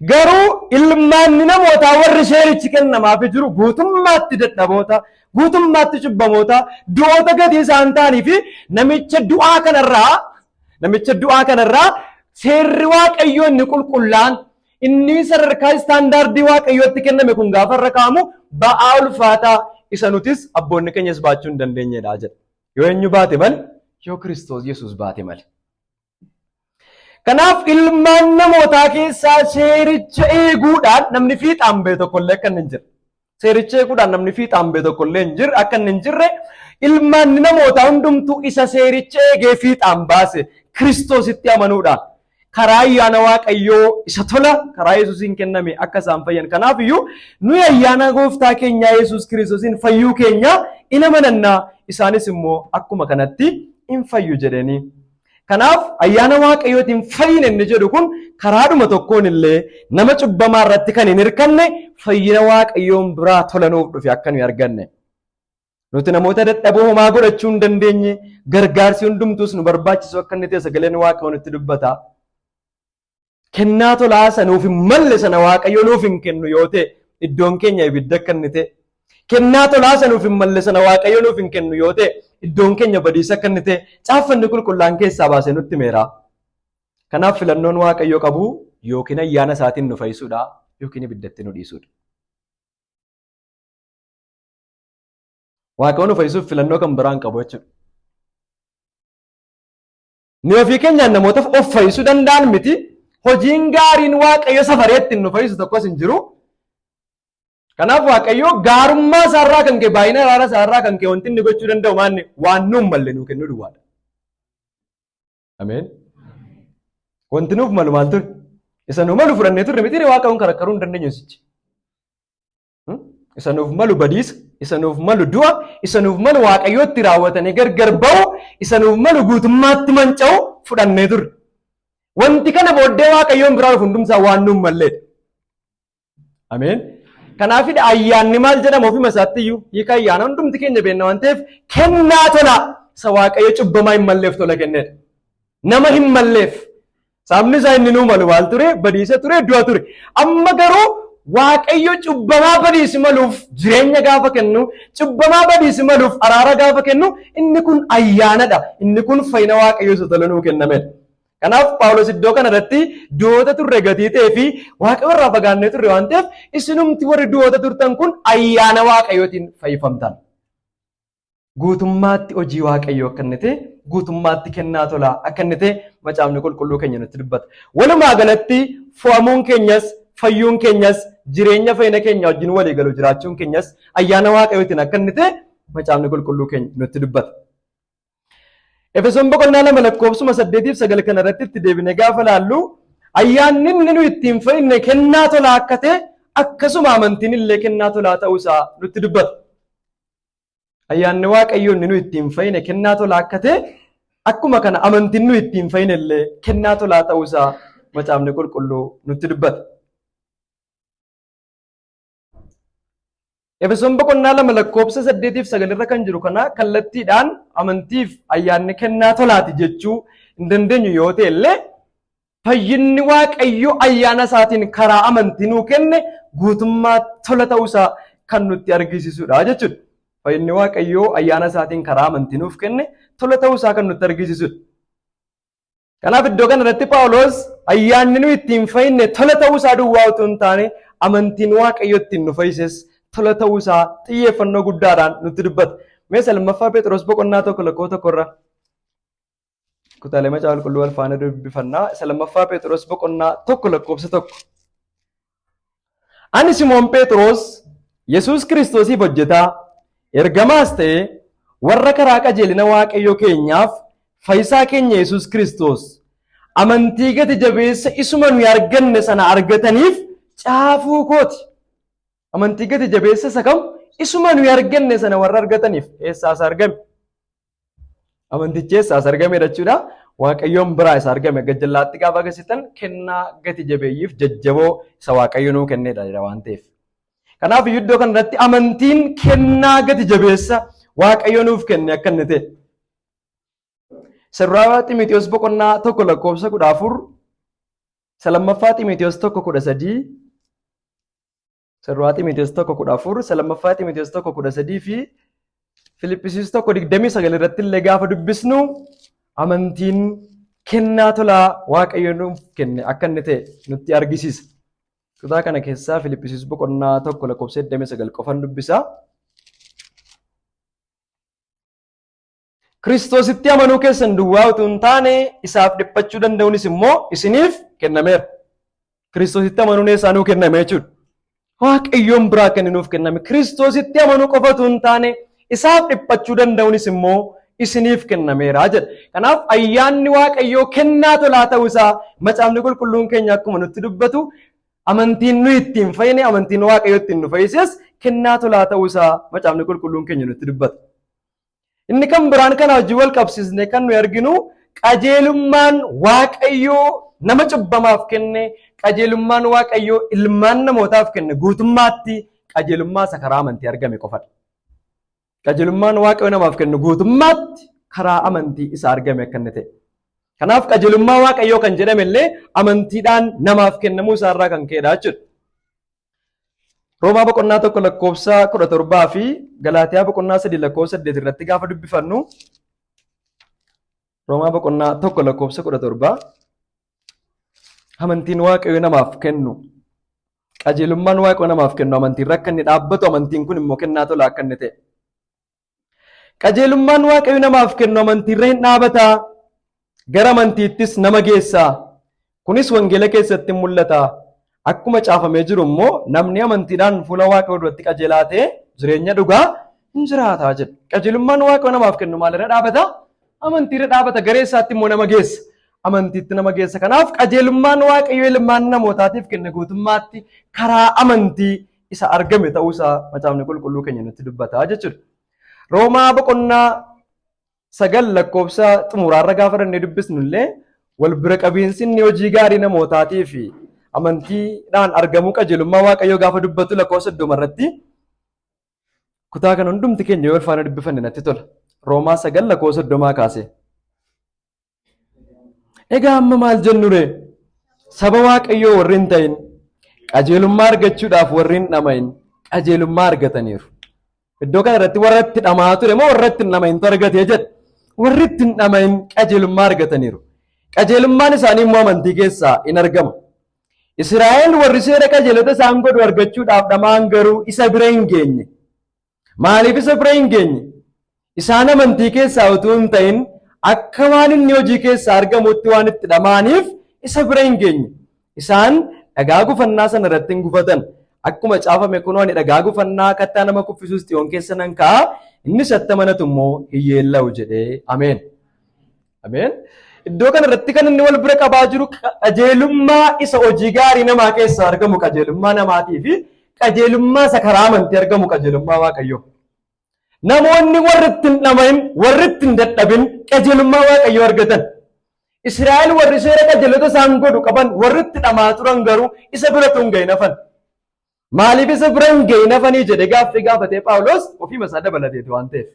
Garuu ilmaanni namootaa warri seerichi kennamaaf jiru guutummaatti dadhaboota, guutummaatti cubbamoota, du'oota gatii isaan ta'anii fi namicha du'aa kanarraa seerri Waaqayyoo inni qulqullaan inni sadarkaa istaandaardii Waaqayyootti kenname kun gaafa irra kaa'amu ba'aa ulfaataa isa nutis abboonni keenyas baachuu hin dandeenyedha jedha. Yoo eenyu baate malee yoo Kiristoos Yesuus baate malee. Kanaaf ilmaan namootaa keessaa seericha eeguudhaan namni fiixaan ba'e tokkollee akka hin jirre. Seericha eeguudhaan namni fiixaan ba'e tokkollee akka hin jirre ilmaan namoota hundumtuu isa seericha eegee fiixaan baase Kiristoositti amanuudhaan karaa ayyaana Waaqayyoo isa tola karaa Yesuusiin kenname akka isaan fayyan. Kanaaf iyyuu nuyi ayyaana gooftaa keenya Yesuus Kiristoosiin fayyuu keenya in amanannaa, isaanis immoo akkuma kanatti in fayyu jedhanii. Kanaaf ayyaana Waaqayyootiin fayyina inni jedhu kun karaadhuma tokkoon illee nama cubbamaa irratti kan hin hirkanne fayyina Waaqayyoon biraa tola nuuf dhufe akka nuyi arganne. Nuti namoota dadhaboo homaa godhachuu hin dandeenye, gargaarsi hundumtuus nu barbaachisu akka inni ta'e sagaleen Waaqayyoo nutti dubbata. Kennaa tolaa sanuuf hin malle sana Waaqayyo nuuf hin kennu yoo ta'e iddoon keenya ibidda akka inni ta'e. Kennaa tolaa sanuuf hin malle sana Waaqayyo nuuf hin kennu yoo ta'e iddoon keenya badiisa akka inni ta'e caaffanni qulqullaan keessaa baasee nutti meera. Kanaaf filannoon Waaqayyo qabu yookiin ayyaana isaatiin nu fayyisuudha yookiin ibiddatti nu dhiisuudha. Waaqayyo nu fayyisuuf filannoo kan biraan qabu jechuudha. Ni ofii keenyaan namootaaf of fayyisuu danda'an miti. Hojiin gaariin Waaqayyo safareetti nu fayyisu tokkos hin jiru. Kanaaf Waaqayyo gaarummaa isaarraa kan ka'e baay'ina araara isaarraa kan ka'e wanti inni gochuu danda'u maanni waan nuuf malle nuu kennu duwwaadha. Ameen. Wanti nuuf malu maal ture? Isa nuuf malu fudhannee turre miti Waaqayyoon karakkaruu hin dandeenyu sichi. Isa nuuf malu badiisa, isa nuuf malu du'a, isa nuuf malu Waaqayyootti raawwatanii gargar ba'u, isa nuuf malu guutummaatti manca'u fudhannee turre. Wanti kana booddee Waaqayyoon biraa dhufu hundumsaa waan nuuf malleedha. Ameen. Kanaafidha ayyaanni maal jedhama ofuma isaatti iyyuu hiika ayyaana hundumti keenya beekna waan ta'eef kennaa tola isa Waaqayyo cubbamaa hin malleef tola kenneedha. Nama hin malleef. Sababni isaa inni nuu malu maal ture? Badiisa ture, du'a ture. Amma garuu Waaqayyo cubbamaa badiisi maluuf jireenya gaafa kennu, cubbamaa badiisi maluuf araara gaafa kennu, inni kun ayyaanadha. Inni kun fayyina Waaqayyo isa tola nuu kennameedha. Kanaaf Phaawulos iddoo kanarratti du'oota turre gatii ta'ee fi Waaqayyo irraa fagaannee turre waan ta'eef isinumti warri du'oota turtan kun ayyaana Waaqayyootiin fayyifamtan. Guutummaatti hojii Waaqayyoo akka inni ta'e, guutummaatti kennaa tolaa akka inni ta'e macaafni qulqulluu keenya nutti dubbata. Walumaa galatti fo'amuun keenyas, fayyuun keenyas, jireenya fayyina keenya wajjin walii galu jiraachuun keenyas ayyaana Waaqayyootiin akka inni ta'e macaafni qulqulluu keenya nutti dubbata. Efesoon boqonnaa 2:8-9 kanarratti itti deebinee gaafa laallu ayyaanni inni nu ittiin fayyine kennaa tolaa akka ta'e akkasuma amantiin illee kennaa tolaa ta'uusaa nutti dubbata. Ayyaanni Waaqayyoo inni nu ittiin fayyine kennaa tolaa akka ta'e akkuma kana amantiin nu ittiin fayyine illee kennaa tolaa ta'uusaa macaafni qulqulluu nutti dubbata. Efesoon boqonnaa 2:8-9 irra kan jiru kana kallattiidhaan amantiif ayyaanni kennaa tolaati jechuu hin dandeenyu yoo ta'e illee fayyinni Waaqayyo ayyaana isaatiin karaa amantii nuu kenne guutummaa tola ta'uusaa kan nutti argisiisudha jechuudha. Fayyinni Waaqayyo ayyaana isaatiin karaa amantii nuuf kenne tola ta'uusaa kan nutti argisiisudha. Kanaaf iddoo kanarratti Phaawulos ayyaanni nu ittiin fayyinne tola ta'uusaa duwwaa utuu hin taane amantiin Waaqayyo ittiin nu fayyises tola ta'uusaa xiyyeeffannoo guddaadhaan nutti dubbata. Mee lammaffaa Phexros boqonnaa 1:1 kutaalee macaafa qulqulluu wal faana dubbifannaa. Lammaffaa Phexros boqonnaa 1:1 Ani Simoon Phexros Yesuus Kiristoosiif hojjetaa ergamaas ta'e warra karaa qajeelina Waaqayyoo keenyaaf fayyisaa keenya Yesuus Kiristoos amantii gati jabeessa isuma nuyi arganne sana argataniif caafuu kooti. Amantii gati jabeessa isa kam isuma nuyi arganne sana warra argataniif eessaas argame? Amantichi eessaas argame jechuudha. Waaqayyoon biraa isa argame gajjallaatti gaafa agarsiisan kennaa gati jabeeyyiif jajjaboo isa Waaqayyo nuu kennedha waan ta'eef. Kanaaf iddoo kanarratti amantiin kennaa gati jabeessa Waaqayyo nuuf kenne akka inni ta'e. Sirraa Xiimotewos boqonnaa 1:14 lammaffaa Xiimotewos 1:13 Sirraa Xiimotewos 1:14 lammaffaa Xiimotewos 1:13 fi Filiphisiis 1:29 irratti illee gaafa dubbisnu amantiin kennaa tolaa Waaqayyo nuuf kenne akka inni ta'e nutti argisiisa. Kutaa kana keessaa Filiphisiis boqonnaa 1:29 qofan dubbisa. Kiristoositti amanuu keessan duwwaa utuu hin taane isaaf dhiphachuu danda'uunis immoo isiniif kennameera. Kiristoositti amanuun eessaa nuu kenname jechuudha. Waaqayyoon biraa kenninuuf kenname. Kiristoositti amanuu qofa utuu hin taane isaaf dhiphachuu danda'unis immoo isiniif kennameera jedha. Kanaaf ayyaanni Waaqayyoo kennaa tolaa ta'uu isaa macaafni qulqulluun keenya akkuma nutti dubbatu amantiin nu ittiin fayyine amantiin Waaqayyoo ittiin nu fayyises kennaa tolaa ta'uu isaa macaafni qulqulluun keenya nutti dubbata. Inni kan biraan kana wajjin wal qabsiisne kan nuyi arginu qajeelummaan Waaqayyoo nama cubbamaaf kenne, qajeelummaan Waaqayyoo ilmaan namootaaf kenne guutummaatti qajeelummaa isa karaa amantii argame qofadha. Qajeelummaan Waaqayyoo namaaf kenne guutummaatti karaa amantii isa argame akka inni ta'e. Kanaaf qajeelummaa Waaqayyoo kan jedhame illee amantiidhaan namaaf kennamuu isaarraa kan ka'edha jechuudha. Roomaa boqonnaa 1 lakkoofsa 17 fi Galaatiyaa boqonnaa 3 lakkoofsa 8 irratti gaafa dubbifannu Roomaa boqonnaa 1 lakkoofsa 17 amantiin Waaqayyoo namaaf kennu qajeelummaan Waaqayyoo namaaf kennu amantiin akka inni dhaabbatu amantiin kun immoo kennaa tolaa akka inni ta'e. Qajeelummaan Waaqayyoo namaaf kennu amantiirra hin dhaabataa gara amantiittis nama geessaa. Kunis wangeela keessatti mul'ata. Akkuma caafamee jiru immoo namni amantiidhaan fuula Waaqayyoo duratti qajeelaa ta'e jireenya dhugaa hin jiraataa jedha. Qajeelummaan Waaqayyoo namaaf kennu maalirra dhaabata? Amantiirra dhaabata. Garee isaatti immoo nama geessa. Amantiitti nama geessa. Kanaaf qajeelummaan Waaqayyoo ilmaan namootaatiif kenne guutummaatti karaa amantii isa argame ta'uu isaa macaafni qulqulluu keenya nutti dubbata jechuudha. Roomaa boqonnaa 9 lakkoofsa xumuraarra gaafa dhannee dubbisnu illee wal bira qabiinsi inni hojii gaarii namootaatii fi amantiidhaan argamuu qajeelummaa Waaqayyoo gaafa dubbatu lakkoofsa 30 irratti kutaa kana hundumti keenya yoo faana dubbifanne natti tola. Roomaa 9 lakkoofsa 30 kaase. Egaa amma maal jennu ree? Saba Waaqayyoo warri hin ta'in qajeelummaa argachuudhaaf warri hin dhamain qajeelummaa argataniiru. Iddoo kana irratti warra itti dhamaa ture moo warra itti hin dhamaintu argatee jedha. Warri itti hin dhamain qajeelummaa argataniiru. Qajeelummaan isaanii immoo amantii keessaa hin argamu. Israa'el warri seera qajeelota isaan godhu argachuudhaaf dhamaan garuu isa bira hin geenye. Maaliif isa bira hin geenye? Isaan amantii keessaa utuu hin ta'in akka waan inni hojii keessaa argamutti waan itti dhamaaniif isa bira hin geenye. Isaan dhagaa gufannaa sana irratti hin gufatan. Akkuma caafame kunoo ani dhagaa gufannaa kattaa nama kuffisuus xiyoon keessa nan kaa'a. Inni isatti amanatu immoo hin yeella'u jedhee ameen. Ameen. Iddoo kana irratti kan inni wal bira qabaa jiru qajeelummaa isa hojii gaarii namaa keessaa argamu qajeelummaa namaatii fi qajeelummaa isa karaa amantii argamu qajeelummaa Waaqayyoo. Namoonni warri itti hin dhamain warri itti hin dadhabin qajeelummaa Waaqayyoo argatan. Israa'el warri seera qajeelota isaan godhu qaban warri itti dhamaa turan garuu isa bira tun ga'in hafan. Maaliif isa bira hin ga'in hafanii jedhe gaaffii gaafatee Phaawulos ofii isaa dabalateeti waan ta'eef.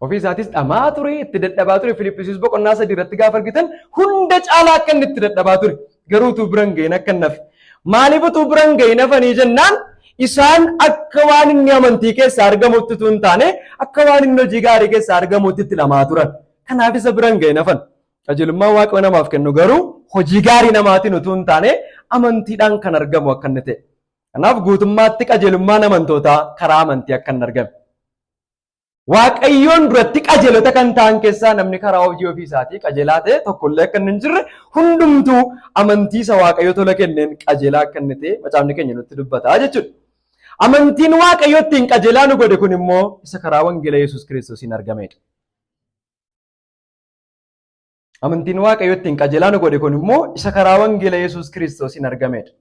Ofii isaatis dhamaa ture itti dadhabaa ture Filiippisiis boqonnaa 3 irratti gaafa argitan hunda caalaa akka inni itti dadhabaa ture garuu utuu bira hin ga'in akka hin hafe. Maaliif utuu bira hin ga'in hafanii jennaan isaan akka waan inni amantii keessaa argamutti utuu hin taane akka waan inni hojii gaarii keessaa argamutti itti dhamaa turan. Kanaaf isa bira hin ga'in hafan. Qajeelummaan Waaqayyoo namaaf kennu garuu hojii gaarii namaatiin utuu hin taane amantiidhaan kan argamu akka inni ta'e. Kanaaf guutummaatti qajeelummaan amantootaa karaa amantii akka hin argame. Waaqayyoon duratti qajeelota kan ta'an keessaa namni karaa hojii ofii isaatii qajeelaa ta'e tokkollee akka hin jirre hundumtuu amantii isa Waaqayyoo tola kenneen qajeelaa akka inni ta'e macaafni keenya nutti dubbata jechuudha. Amantiin Waaqayyoo ittiin qajeelaa nu godhe kun immoo isa karaa wangeela Yesuus Kiristoosiin argamedha. Amantiin Waaqayyoo ittiin qajeelaa nu godhe kun immoo isa karaa wangeela Yesuus Kiristoosiin argamedha.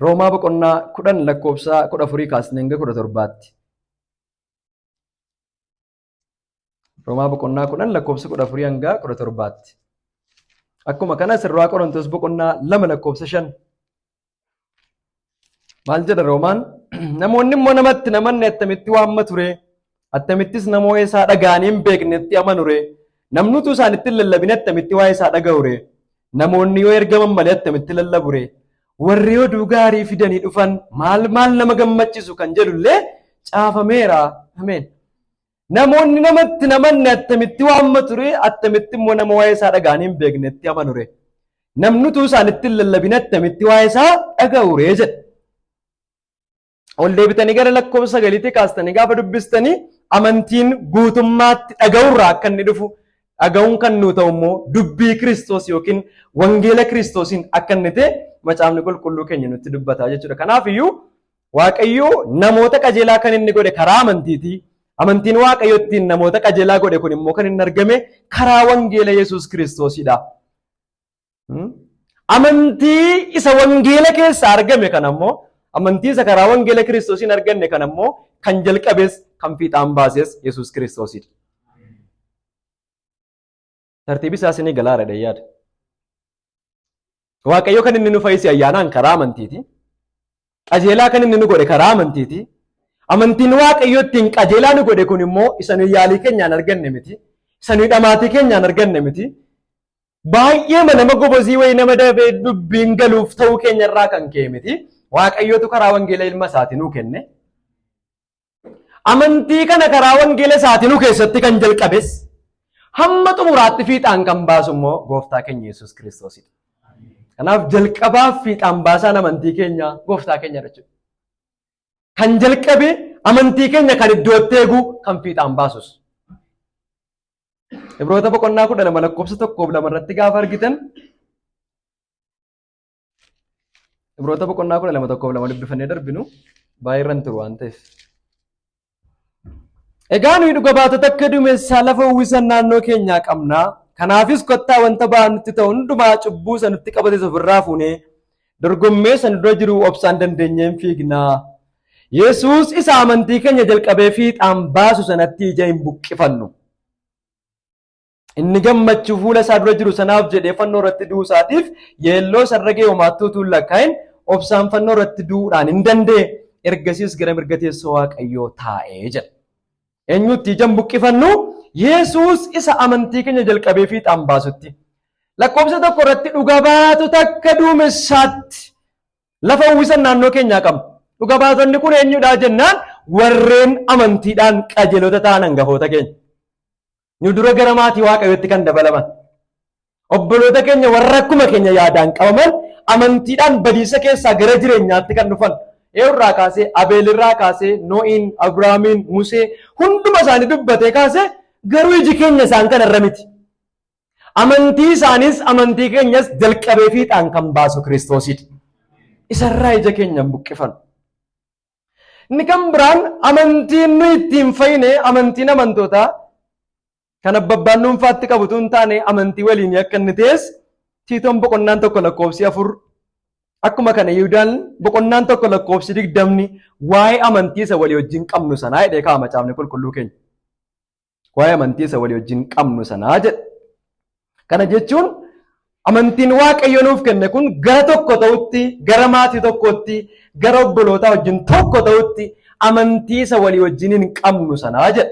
Roomaa boqonnaa 10 lakkoofsa 14 kaasnee hanga 17tti. Roomaa boqonnaa 10 lakkoofsa 14 hanga 17tti. Akkuma kana sirraa Qorontos boqonnaa 2 lakkoofsa 5. Maal jedha Roomaan? Namoonni immoo namatti namanne attamitti waamma ture? Attamittis namoo isaa dhaga'anii hin beeknetti amanu ree? Namni utuu isaanitti hin lallabine attamitti waa'ee isaa dhaga'u ree? Namoonni yoo ergaman malee attamitti lallabu ree? Warri oduu gaarii fidanii dhufan maal nama gammachiisu kan jedhullee caafameera. Ameen. Namoonni namatti namanne attamitti waamma ture? Attamitti immoo nama waa'ee isaa dhaga'anii hin beeknetti amanu ree? Namni utuu isaanitti hin lallabine attamitti waa'ee isaa dhaga'u ree jedha. Ol deebitanii gara lakkoofsa 9 kaastanii gaafa dubbistanii amantiin guutummaatti dhaga'urraa akka inni dhufu dhaga'uun kan nu ta'u immoo dubbii Kiristoos yookiin wangeela Kiristoosiin akka inni ta'e macaafni qulqulluu keenya nutti dubbata jechuudha. Kanaaf iyyuu Waaqayyo namoota qajeelaa kan inni godhe karaa amantiiti. Amantiin Waaqayyo ittiin namoota qajeelaa godhe kun immoo kan inni argame karaa wangeela Yesuus Kiristoosidha. Amantii isa wangeela keessa argame kan ammoo amantii isa karaa wangeela Kiristoosiin arganne kan ammoo kan jalqabees kan fiixaan baases Yesuus Kiristoosidha. Tartiibi isaas ni galaara yaada. Waaqayyo kan inni nu fayyise ayyaanaan karaa amantiiti. Qajeelaa kan inni nu godhe karaa amantiiti. Amantiin Waaqayyo ittiin qajeelaa nu godhe kun immoo isa nu yaalii keenyaan arganne miti. Isa nu dhamaatii keenyaan arganne miti. Baay'ee nama gobozii wayii nama dafee dubbiin galuuf ta'uu keenya irraa kan ka'e miti. Waaqayyootu karaa wangeela ilma isaatii nuu kenne. Amantii kana karaa wangeela isaatii nuu keessatti kan jalqabes hamma xumuraatti fiixaan kan baasu immoo gooftaa keenya Yesuus Kiristoosidha. Kanaaf jalqabaaf fiixaan baasaan amantii keenya gooftaa keenya jechuudha. Kan jalqabe amantii keenya kan iddootti eegu kan fiixaan baasus. Ibroota boqonnaa 12 lakkoofsa 1-2 irratti gaafa argitan Ibroota boqonnaa 12 1-2 dubbifannee darbinu baay'ee irraan turu waan ta'eef. Egaa nuyi dhuga baatota akka duumessaa lafa uwwisan naannoo keenyaa qabna. Kanaafis kottaa wanta ba'aa nutti ta'u hundumaa cubbuu isa nutti qabates ofirraa fuunee dorgommee san dura jiru obsaan dandeenyeen fiignaa. Yesuus isa amantii keenya jalqabee fiixaan baasu sanatti ija hin buqqifannu. Inni gammachuu fuula isaa dura jiru sanaaf jedhee fannoo irratti du'uu isaatiif yeelloo sarara ga'e homaattuu tuun lakkaa'in obsaan fannoo irratti du'uudhaan hin danda'e. Ergasiis gara mirga teessoo Waaqayyoo taa'ee jedha. Eenyutti ija hin buqqifannu? Yesuus isa amantii keenya jalqabee fiixaan baasutti. Lakkoofsa 1 irratti dhuga baatota akka duumessaatti lafa uwwisan naannoo keenyaa qabna. Dhuga baatonni kun eenyudha jennaan warreen amantiidhaan qajeelota ta'an hangafoota keenya. Nu dura gara maatii Waaqayyootti kan dabalaman. Obboloota keenya warra akkuma keenya yaadaan qabaman amantiidhaan badiisa keessaa gara jireenyaatti kan dhufan. Eerraa kaasee Abeelirraa kaasee Noo'iin, Abrahaamiin, Musee hunduma isaanii dubbatee kaasee garuu iji keenya isaan kanarra miti. Amantii isaanis amantii keenyas jalqabee fiixaan kan baasu Kiristoosidha. Isarraa ija keenya hin buqqifannu. Inni kan biraan amantiin nu ittiin fayyine amantiin amantootaa kan abbabbaan dhuunfaatti qabutu hin taane amantii waliin akka inni ta'es Tiitoon boqonnaan 1 lakkoofsi 4 akkuma kana Yihuudaan boqonnaan 1 lakkoofsi 20 waa'ee amantii isa walii wajjin qabnu sanaa jedhee kaa'ama caafni qulqulluu keenya. Waa'ee amantii isa walii wajjin qabnu sanaa jedha. Kana jechuun amantiin Waaqayyo nuuf kenne kun gara tokko ta'utti, gara maatii tokkotti, gara obbolootaa wajjin tokko ta'utti amantii isa walii wajjin hin qabnu sanaa jedha.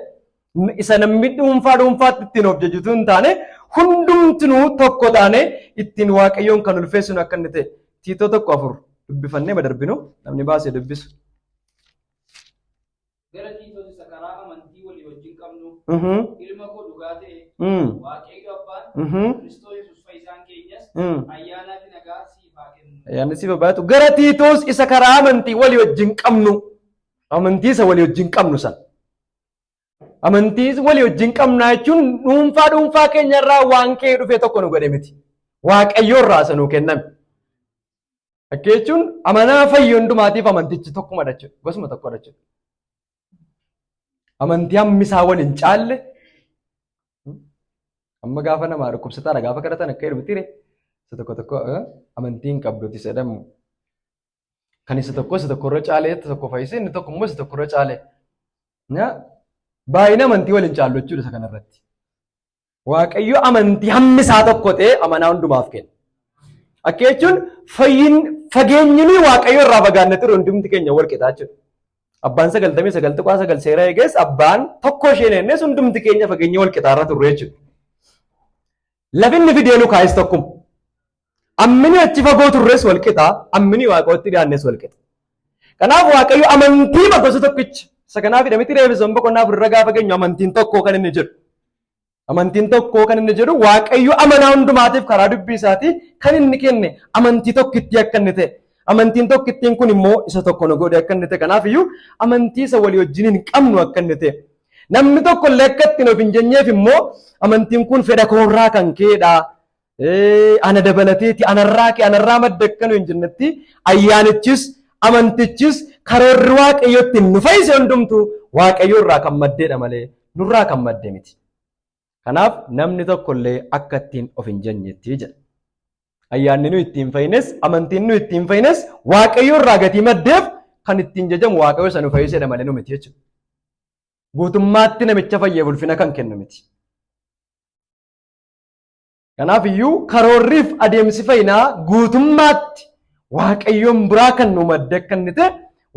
Isa namni dhuunfaatti ittiin of jajutu hin taane hundumtinuu tokko taane ittiin Waaqayyoon kan ulfeessinu akka inni ta'e. Tiitoo 1:4 dubbifannee madarbinu namni baasee dubbisu. Gara Tiitoo isa karaa amantii walii wajjin qabnu ilma koo dhugaa ta'e Waaqayyo Abbaan Kiristoos Yesuus fayyisaan keenyas ayyaanaa fi nagaa siif haa kennu. Ayyaanni siif haa baatu. Gara Tiitoos isa karaa amantii walii wajjin qabnu amantii isa walii wajjin qabnu san. Amantii walii wajjin qabnaa jechuun dhuunfaa keenya irraa waan ka'ee dhufee tokko nu godhe miti. Waaqayyo irraa isa nuu kenname. Akka jechuun amanaa fayyu hundumaatiif amantichi tokkuma jechuudha. Gosuma tokko jechuudha. Amantii hammisaa waliin caalle amma gaafa namaa dhukkubsataadha gaafa kadhatan akka jedhu tire isa tokko amantiin qabduuti jedhamu. Kan isa tokko irra caalee isa tokko fayyise inni tokko immoo isa tokko irra caalee. Baay'ina amantii waliin caallu jechuudha isa kanarratti. Waaqayyo amantii hammisaa tokko ta'e amanaa hundumaaf kenna. Akka jechuun fageenyini Waaqayyo irraa fagaanne ture hundumti keenya wal qixaa jechuudha. Abbaan 99 seera eegees abbaan tokko isheen ennes hundumti keenya fageenya wal qixaarra turre jechuudha. Lafinni fideenu kaayis tokkuma. Ammini achi fagoo turres wal qixaa, ammini Waaqayyotti dhiyaannes wal qixa. Kanaaf Waaqayyo amantii gosa tokkicha. Isa kanaaf hidhamiti reebisoon boqonnaa irra gaafa geenyu amantiin tokko kan inni jedhu. Amantiin tokko kan inni jedhu Waaqayyo amanaa hundumaatiif karaa dubbii isaatii kan inni kenne amantii tokkitti akka inni ta'e. Amantiin tokkittiin kun immoo isa tokko nu godhe akka inni ta'e. Kanaaf iyyuu amantii isa walii wajjin hin qabnu akka inni ta'e. Namni tokko illee akka ittiin of hin jeenyeef immoo amantiin kun fedha koorraa kan ka'edha. Ana dabalateeti anarraa madda akka nu hin jennetti ayyaanichis amantichis karoorri waaqayyootti nu fayyise hundumtu waaqayyoo irraa kan maddeedha malee nurraa kan madde miti. Kanaaf namni tokkollee akka ittiin of hin jennetti jedha. Ayyaanni nu ittiin fayyines amantiin nu ittiin fayyines waaqayyoo irraa gatii maddeef kan ittiin jajamu waaqayyoo isa nu fayyisedha malee nu miti jechuudha. Guutummaatti namicha fayyee ulfina kan kennu miti. Kanaaf iyyuu karoorriif adeemsi fayyinaa guutummaatti waaqayyoon biraa kan nu madde akka inni ta'e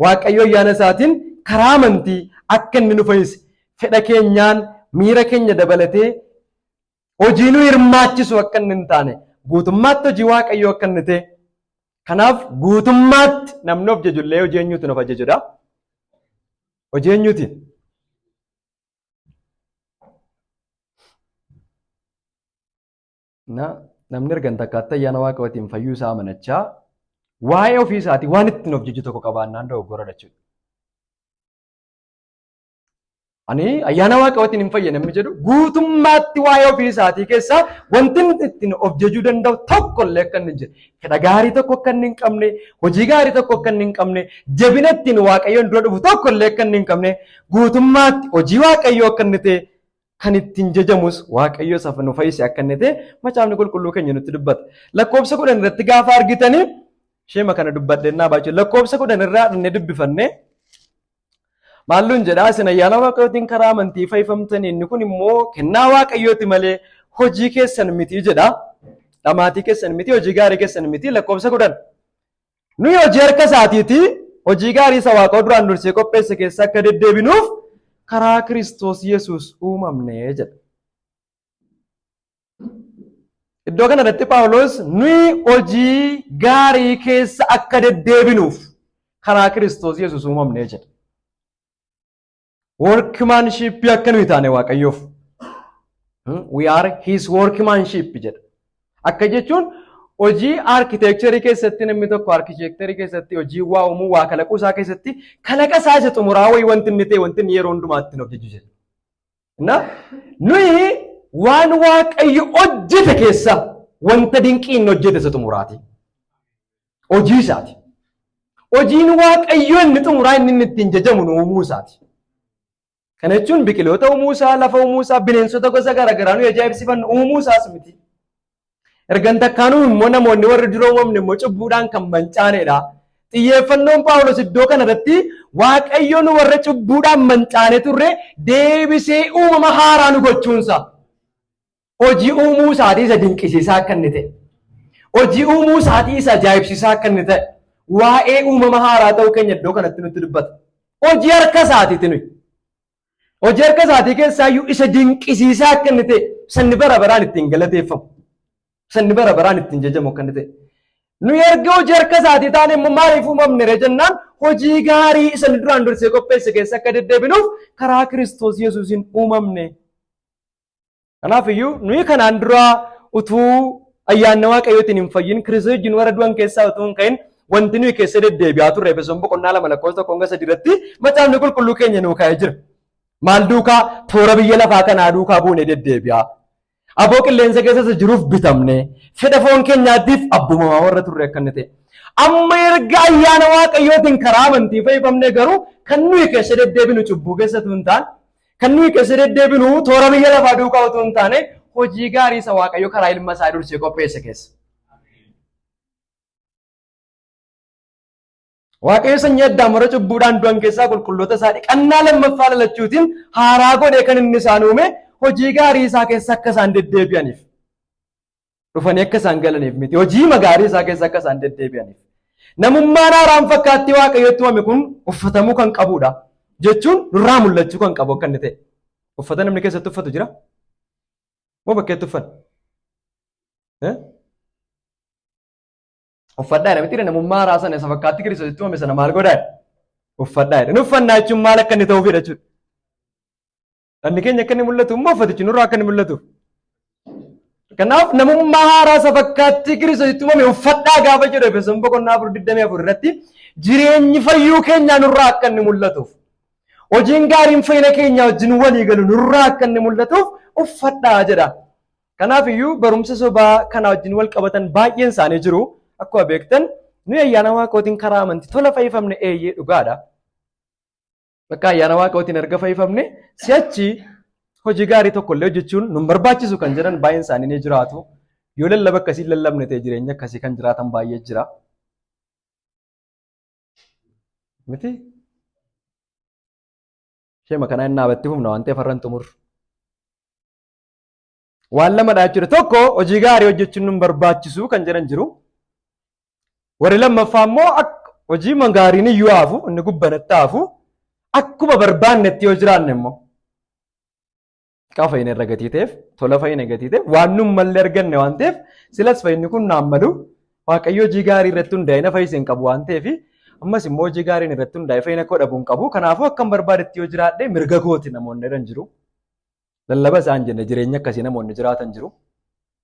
waaqayyoo ayyaana isaatiin karaa amantii akka inni nu fayyise fedha keenyaan miira keenya dabalatee hojii nu hirmaachisu akka inni hin taane guutummaatti hojii waaqayyoo akka inni ta'e. Kanaaf guutummaatti namni of jajullee hojii eenyuutiin of ajajudha? Hojii eenyuutiin? Namni ergan takkaatti ayyaana waaqayyootiin fayyuu isaa amanachaa waa'ee ofii isaatii waan ittiin of jaju tokko qabaannaan dogoggora jechuudha. Ani ayyaana waaqayyootiin hin fayye namni jedhu guutummaatti waa'ee ofii isaatii keessaa wanti ittiin of jajuu danda'u tokkollee akka inni hin jirre, fedha gaarii tokko akka inni hin qabne, hojii gaarii tokko akka inni hin qabne, jabina ittiin waaqayyoon dura dhufu tokkollee akka inni hin qabne, guutummaatti hojii waaqayyoo akka inni ta'e kan ittiin jajamus waaqayyo isa nu fayyise akka inni ta'e macaafni qulqulluu keenya nutti dubbata. Lakkoobsa 10 irratti gaafa argitanii sheema kana dubbadhennaa baachuu lakkoobsa 10 irraa dhannee dubbifannee maalluun jedhaa isin ayyaana waaqayyootiin karaa amantii fayyifamtanii inni kun immoo kennaa waaqayyooti malee hojii keessan miti jedha. Dhamaatii keessan miti hojii gaarii keessan miti. Lakkoobsa 10 nuyi hojii harka isaatiiti hojii gaarii isa waaqayyo duraan dursee qopheesse keessa akka deddeebinuuf karaa Kiristoos Yesuus uumamne jedha. Iddoo kana irratti Phaawulos nuyi hojii gaarii keessa akka deddeebinuuf karaa Kiristoos Yesuus uumamne jedha. Workmanship akka nuyi taane waaqayyoof. We are his workmanship jedha. Akka jechuun hojii architecture keessatti namni tokko architecture keessatti hojii waa uumuu waa kalaquu isaa keessatti kalaqa isaa isa xumuraa wayii wanti inni ta'e wanti inni yeroo hundumaatti of jaju jedha. Nuyi waan waaqayyo hojjete keessa wanta dinqii inni hojjete isa xumuraati. Hojii isaati. Hojiin waaqayyo inni xumuraa inni ittiin jajamu nu uumuu isaati. Kana jechuun biqiloota uumuu isaa, lafa uumuu isaa, bineensota gosa garaagaraa nu ajaa'ibsiifan uumuu isaas miti. Ergan takkaanuu immoo namoonni warri dura uumamne immoo cubbuudhaan kan mancaanedha. Xiyyeeffannoon Phaawulos iddoo kanarratti waaqayyoon warra cubbuudhaan mancaane turre deebisee uumama haaraa nu gochuunsa. Hojii uumuu isaatii isa dinqisiisaa akka inni ta'e. Hojii uumuu isaatii isa ajaa'ibsiisaa akka inni ta'e. Waa'ee uumama haaraa ta'uu keenya iddoo kanatti nutti dubbata. Hojii harka isaatiiti nuyi. Hojii harka isaatii keessaayyuu isa dinqisiisaa akka inni ta'e sanni bara baraan ittiin galateeffamu. Sanni bara baraan ittiin jajamu akka inni ta'e. Nuyi erga hojii harka isaatii taane immoo maaliif uumamne jennaan hojii gaarii isa duraan dursee qopheesse keessa akka deddeebinuuf karaa Kiristoos Yesuusiin uumamne. Kanaaf iyyuu nuyi kanaan dura utuu ayyaana waaqayyootiin hin fayyin Kiristoos wajjin warra du'an keessaa utuu hin ka'in wanti nuyi keessa deddeebi'aa turre Efesoon 2:1-3 irratti macaafni qulqulluu keenya nuu kaa'ee jira. Maal duukaa toora biyya lafaa kanaa duukaa buunee deddeebi'aa. Aboo qilleensa keessa jiruuf bitamne fedha foon keenyaatiif abbumamaa warra turre akka inni ta'e. Amma erga ayyaana waaqayyootiin karaa amantii fayyifamne garuu kan nuyi keessa deddeebinu cubbuu keessatti hin taane kan nuyi keessa deddeebinu toora biyya lafaa duukaa utuu hin taane hojii gaarii isa waaqayyo karaa ilma isaa dursee qopheesse keessa. Waaqayyo sanyii Addaam warra cubbuudhaan du'an keessaa qulqulloota isaa dhiqannaa lammaffaa dhalachuutiin haaraa godhee kan inni isaan uume hojii gaarii isaa keessa akka isaan deddeebi'aniif. Dhufanii akka isaan galaniif miti. Hojii gaarii isaa keessa akka isaan deddeebi'aniif. Namummaan haaraan fakkaatti waaqayyotti uumame kun uffatamuu kan qabudha. Jechuun nurraa mul'achuu kan qabu akka inni ta'e. Uffata namni keessatti uffatu jira? Moo bakkeetti uffata? Uffadhaa jedha miti namummaa haaraa sana isa fakkaatti Kiristoositti uumame sana maal godhaa? Uffadhaa jedha. Uffannaa jechuun maal akka inni ta'uuf jechuudha. Dhalli keenya akka inni mul'atu immoo uffatichi nurraa akka inni mul'atu. Kanaaf namummaa haaraa isa fakkaatti Kiristoositti uumame uffadhaa gaafa jedhu Efesoon 4:24 irratti jireenyi fayyuu keenyaa nurraa akka inni mul'atuuf. Hojiin gaariin fayyina keenya wajjin walii galu nurraa akka inni mul'atuuf uffadhaa jedha. Kanaaf iyyuu barumsa sobaa kana wajjin wal qabatan baay'een isaanii jiru. Akkuma beektan Nuyi ayyaana waaqootiin karaa amantii tola fayyifamne eeyyee dhugaadha. Bakka ayyaana waaqootiin erga fayyifamne si'achi hojii gaarii tokko illee hojjechuun nun barbaachisu kan jedhan baay'een isaanii ni jiraatu. Yoo lallaba akkasii lallabne ta'e jireenya akkasii kan jiraatan baay'ee jira. Miti? Ishee kanaa inni dhaabatti humna waan ta'eef har'an xumur. Waan lamadhaa jechuudha. Tokko hojii gaarii hojjechuun nun barbaachisu kan jedhan jiru. Warri lammaffaa immoo hojii gaariin iyyuu haafu inni gubbanatti haafu akkuma barbaannetti yoo jiraanne immoo qafa inni irra gatii ta'eef tola fayyina gatii ta'eef waan nun mallee arganne waan ta'eef silas fayyinni kun naan malu Waaqayyo hojii gaarii irratti hundaa'e na fayyisee hin qabu waan ta'eef ammas immoo hojii gaariin irratti hundaa'e fayyina koo dhabuu hin qabu. Kanaafuu akkam barbaadetti yoo jiraadhe mirga kooti namoonni jedhan jiru. Lallaba isaan jenne jireenya akkasii namoonni jiraatan jiru.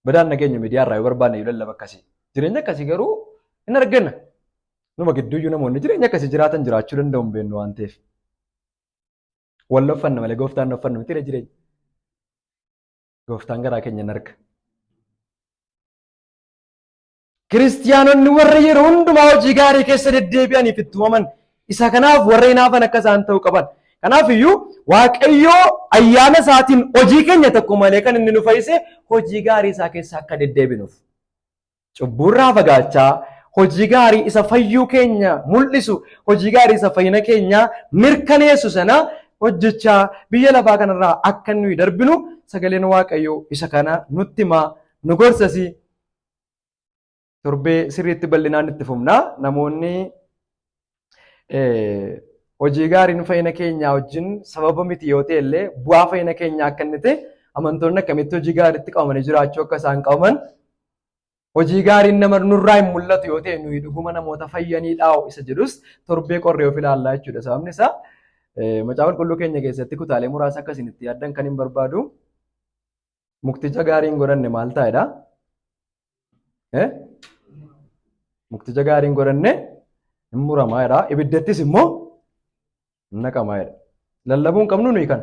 Badaan nageenya miidiyaa irraa yoo barbaanne yoo lallaba akkasii. Jireenya akkasii garuu hin arganna. Numa gidduuyyuu namoonni jireenya akkasii jiraatan jiraachuu danda'u hin beeknu waan ta'eef. Wal uffanna malee gooftaan uffannu miti jireenya. Gooftaan garaa keenya hin arga. Kiristiyaanonni warra yeroo hundumaa hojii gaarii keessa deddeebi'aniif itti uumaman isa kanaaf warra hinaafan akka isaan ta'uu qaban. Kanaaf iyyuu Waaqayyo ayyaana isaatiin hojii keenya tokko malee kan inni nu fayyise hojii gaarii isaa keessa akka deddeebinuuf. Cubburraa fagaachaa hojii gaarii isa fayyuu keenya mul'isu hojii gaarii isa fayyina keenya mirkaneessu sana hojjechaa biyya lafaa kanarraa akka nuyi darbinu sagaleen Waaqayyo isa kana nutti himaa nu gorsasi. Torbee sirriitti bal'inaan itti fufnaa namoonni hojii gaariin fayyina keenyaa wajjin sababa miti yoo ta'e illee bu'aa fayyina keenyaa akka inni ta'e amantoonni akkamitti hojii gaariitti qabamanii jiraachuu akka isaan qabaman hojii gaariin nama nurraa hin mul'atu yoo ta'e nuyi dhuguma namoota fayyanii dhaa'u isa jedhus torbee qorree of ilaallaa jechuudha. Sababni isaa macaafa qulqulluu keenya keessatti kutaalee muraasa akkasiin itti yaaddan kan hin barbaadu mukticha gaariin godhanne maal ta'edha? Mukticha gaariin godhanne hin muramaa jedha. Ibiddattis immoo hin naqamaa jedha. Lallabuu hin qabnu nuyi kan.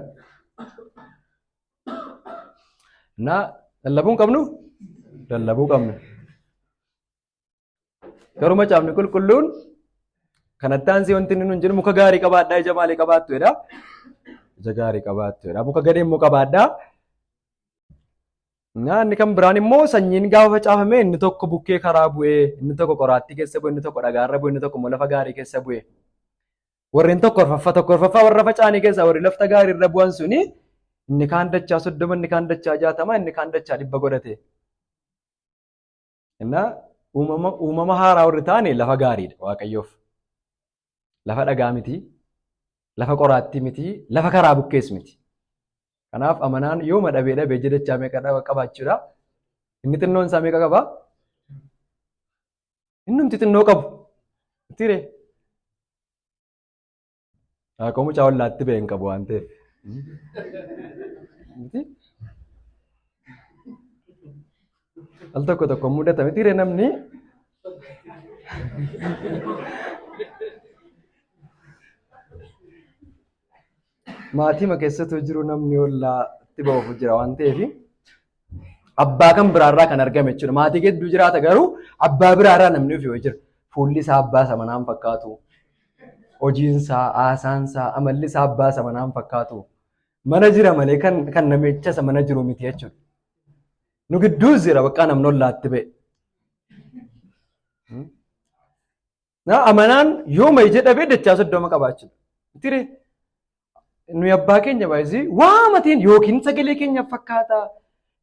Lallabuu hin qabnu? Lallabuu qabnu. Garuu macaafni qulqulluun kanatti aansee wanti inni nuun jedhu muka gaarii qabaadhaa ija maalii qabaattu jedha. Ija gaarii qabaattu jedha. Muka gadhee immoo qabaadhaa. Inni kan biraan immoo sanyiin gaafa facaafame inni tokko bukkee karaa bu'ee, inni tokko qoraattii keessa bu'ee, inni tokko dhagaarra bu'ee, inni tokko immoo lafa gaarii keessa bu'ee. Warreen tokko orfaffaa warra facaanii keessa warri lafta gaarii irra bu'an suni inni kaan dachaa 30, inni kaan dachaa 60, inni kaan dachaa 100 godhate. Innaa uumama haaraa warri taane lafa gaariidha Waaqayyoof. Lafa dhagaa miti, lafa qoraattii miti, lafa karaa bukkees miti. Kanaaf amanaan yoo dhabee jedhachaa meeqa qabaachuudha. Inni xinnoon isaa meeqa qabaa? Inni nuti xinnoo qabu. Tiree. Akkoo mucaa wallaatti ba'e hin qabu waan ta'eef. Al tokko tokko mudatame tiree namni. Maatii keessattuu jiru namni ollaatti ba'uuf jira waan ta'eef abbaa kan biraarraa kan argame jechuudha. Maatii gidduu jiraata garuu abbaa biraarraa namni ofii yoo jira. Fuulli isaa abbaa isa manaan fakkaatu. Hojiinsaa, haasaansaa, amalli isaa abbaa isa manaan fakkaatu. Mana jira malee kan namicha isa mana jiru miti jechuudha. Nu gidduu jira bakka namni ollaatti ba'e. Amanaan yooma ija dhabee dachaa 30 qabaachuudha. Tiree. Nuyi abbaa keenya baay'isii waamatiin yookiin sagalee keenyaaf fakkaata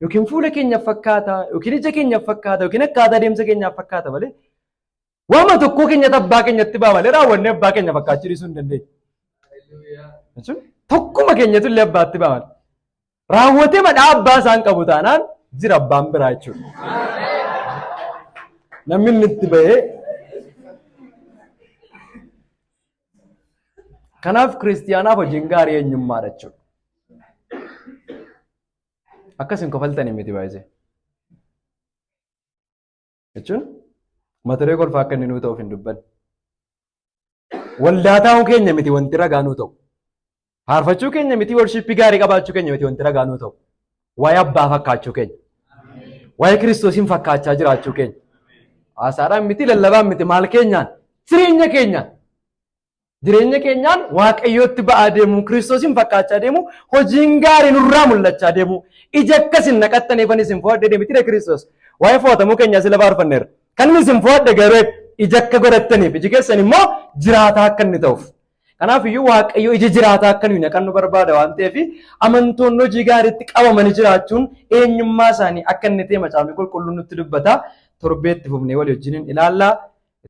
yookiin fuula keenyaaf fakkaata yookiin ija keenyaaf fakkaata yookiin akkaataa deemsa keenyaaf fakkaata malee waama tokkoo keenyatti abbaa keenyatti ba'a malee raawwannee abbaa keenya fakkaachuu dhiisuu hin dandeenye. Tokkuma keenyatu illee abbaatti ba'a malee raawwatee madhaa abbaa isaan qabu taanaan jira abbaan biraa jechuudha. Namni inni itti ba'ee. Kanaaf kiristiyaanaaf hojiin gaarii eenyummaadha jechuudha. Akkasiin kofaltanii miti baay'isee. Jechuun mata duree kolfaa akka inni nuu ta'uuf hin dubbanne. Waldaa taa'uu keenya miti wanti ragaa nuu ta'u. Faarfachuu keenya miti worshippii gaarii qabaachuu keenya miti wanti ragaa nuu ta'u. Waa'ee abbaa fakkaachuu keenya. Waa'ee kiristoosiin fakkaachaa jiraachuu keenya. Haasaadhaan miti lallabaan miti maal keenyaan jireenya keenyaan waaqayyootti ba'aa deemu Kiristoosin fakkaachaa deemu hojiin gaarii nurraa mul'achaa deemu ija akkasin naqattaniifan isin fo'adde deemitidha Kiristoos. Waa'ee fo'atamuu keenyaa sila faarfanneera. Kan isin fo'adde garuu ija akka godhattaniif iji keessan immoo jiraataa akka inni ta'uuf. Kanaaf iyyuu waaqayyo ija jiraataa akka nuyi naqannu barbaada waan ta'eef amantoonni hojii gaariitti qabamanii jiraachuun eenyummaa isaanii akka inni ta'e macaafni qulqulluun nutti dubbata. Torbeetti fufnee walii wajjin ilaallaa.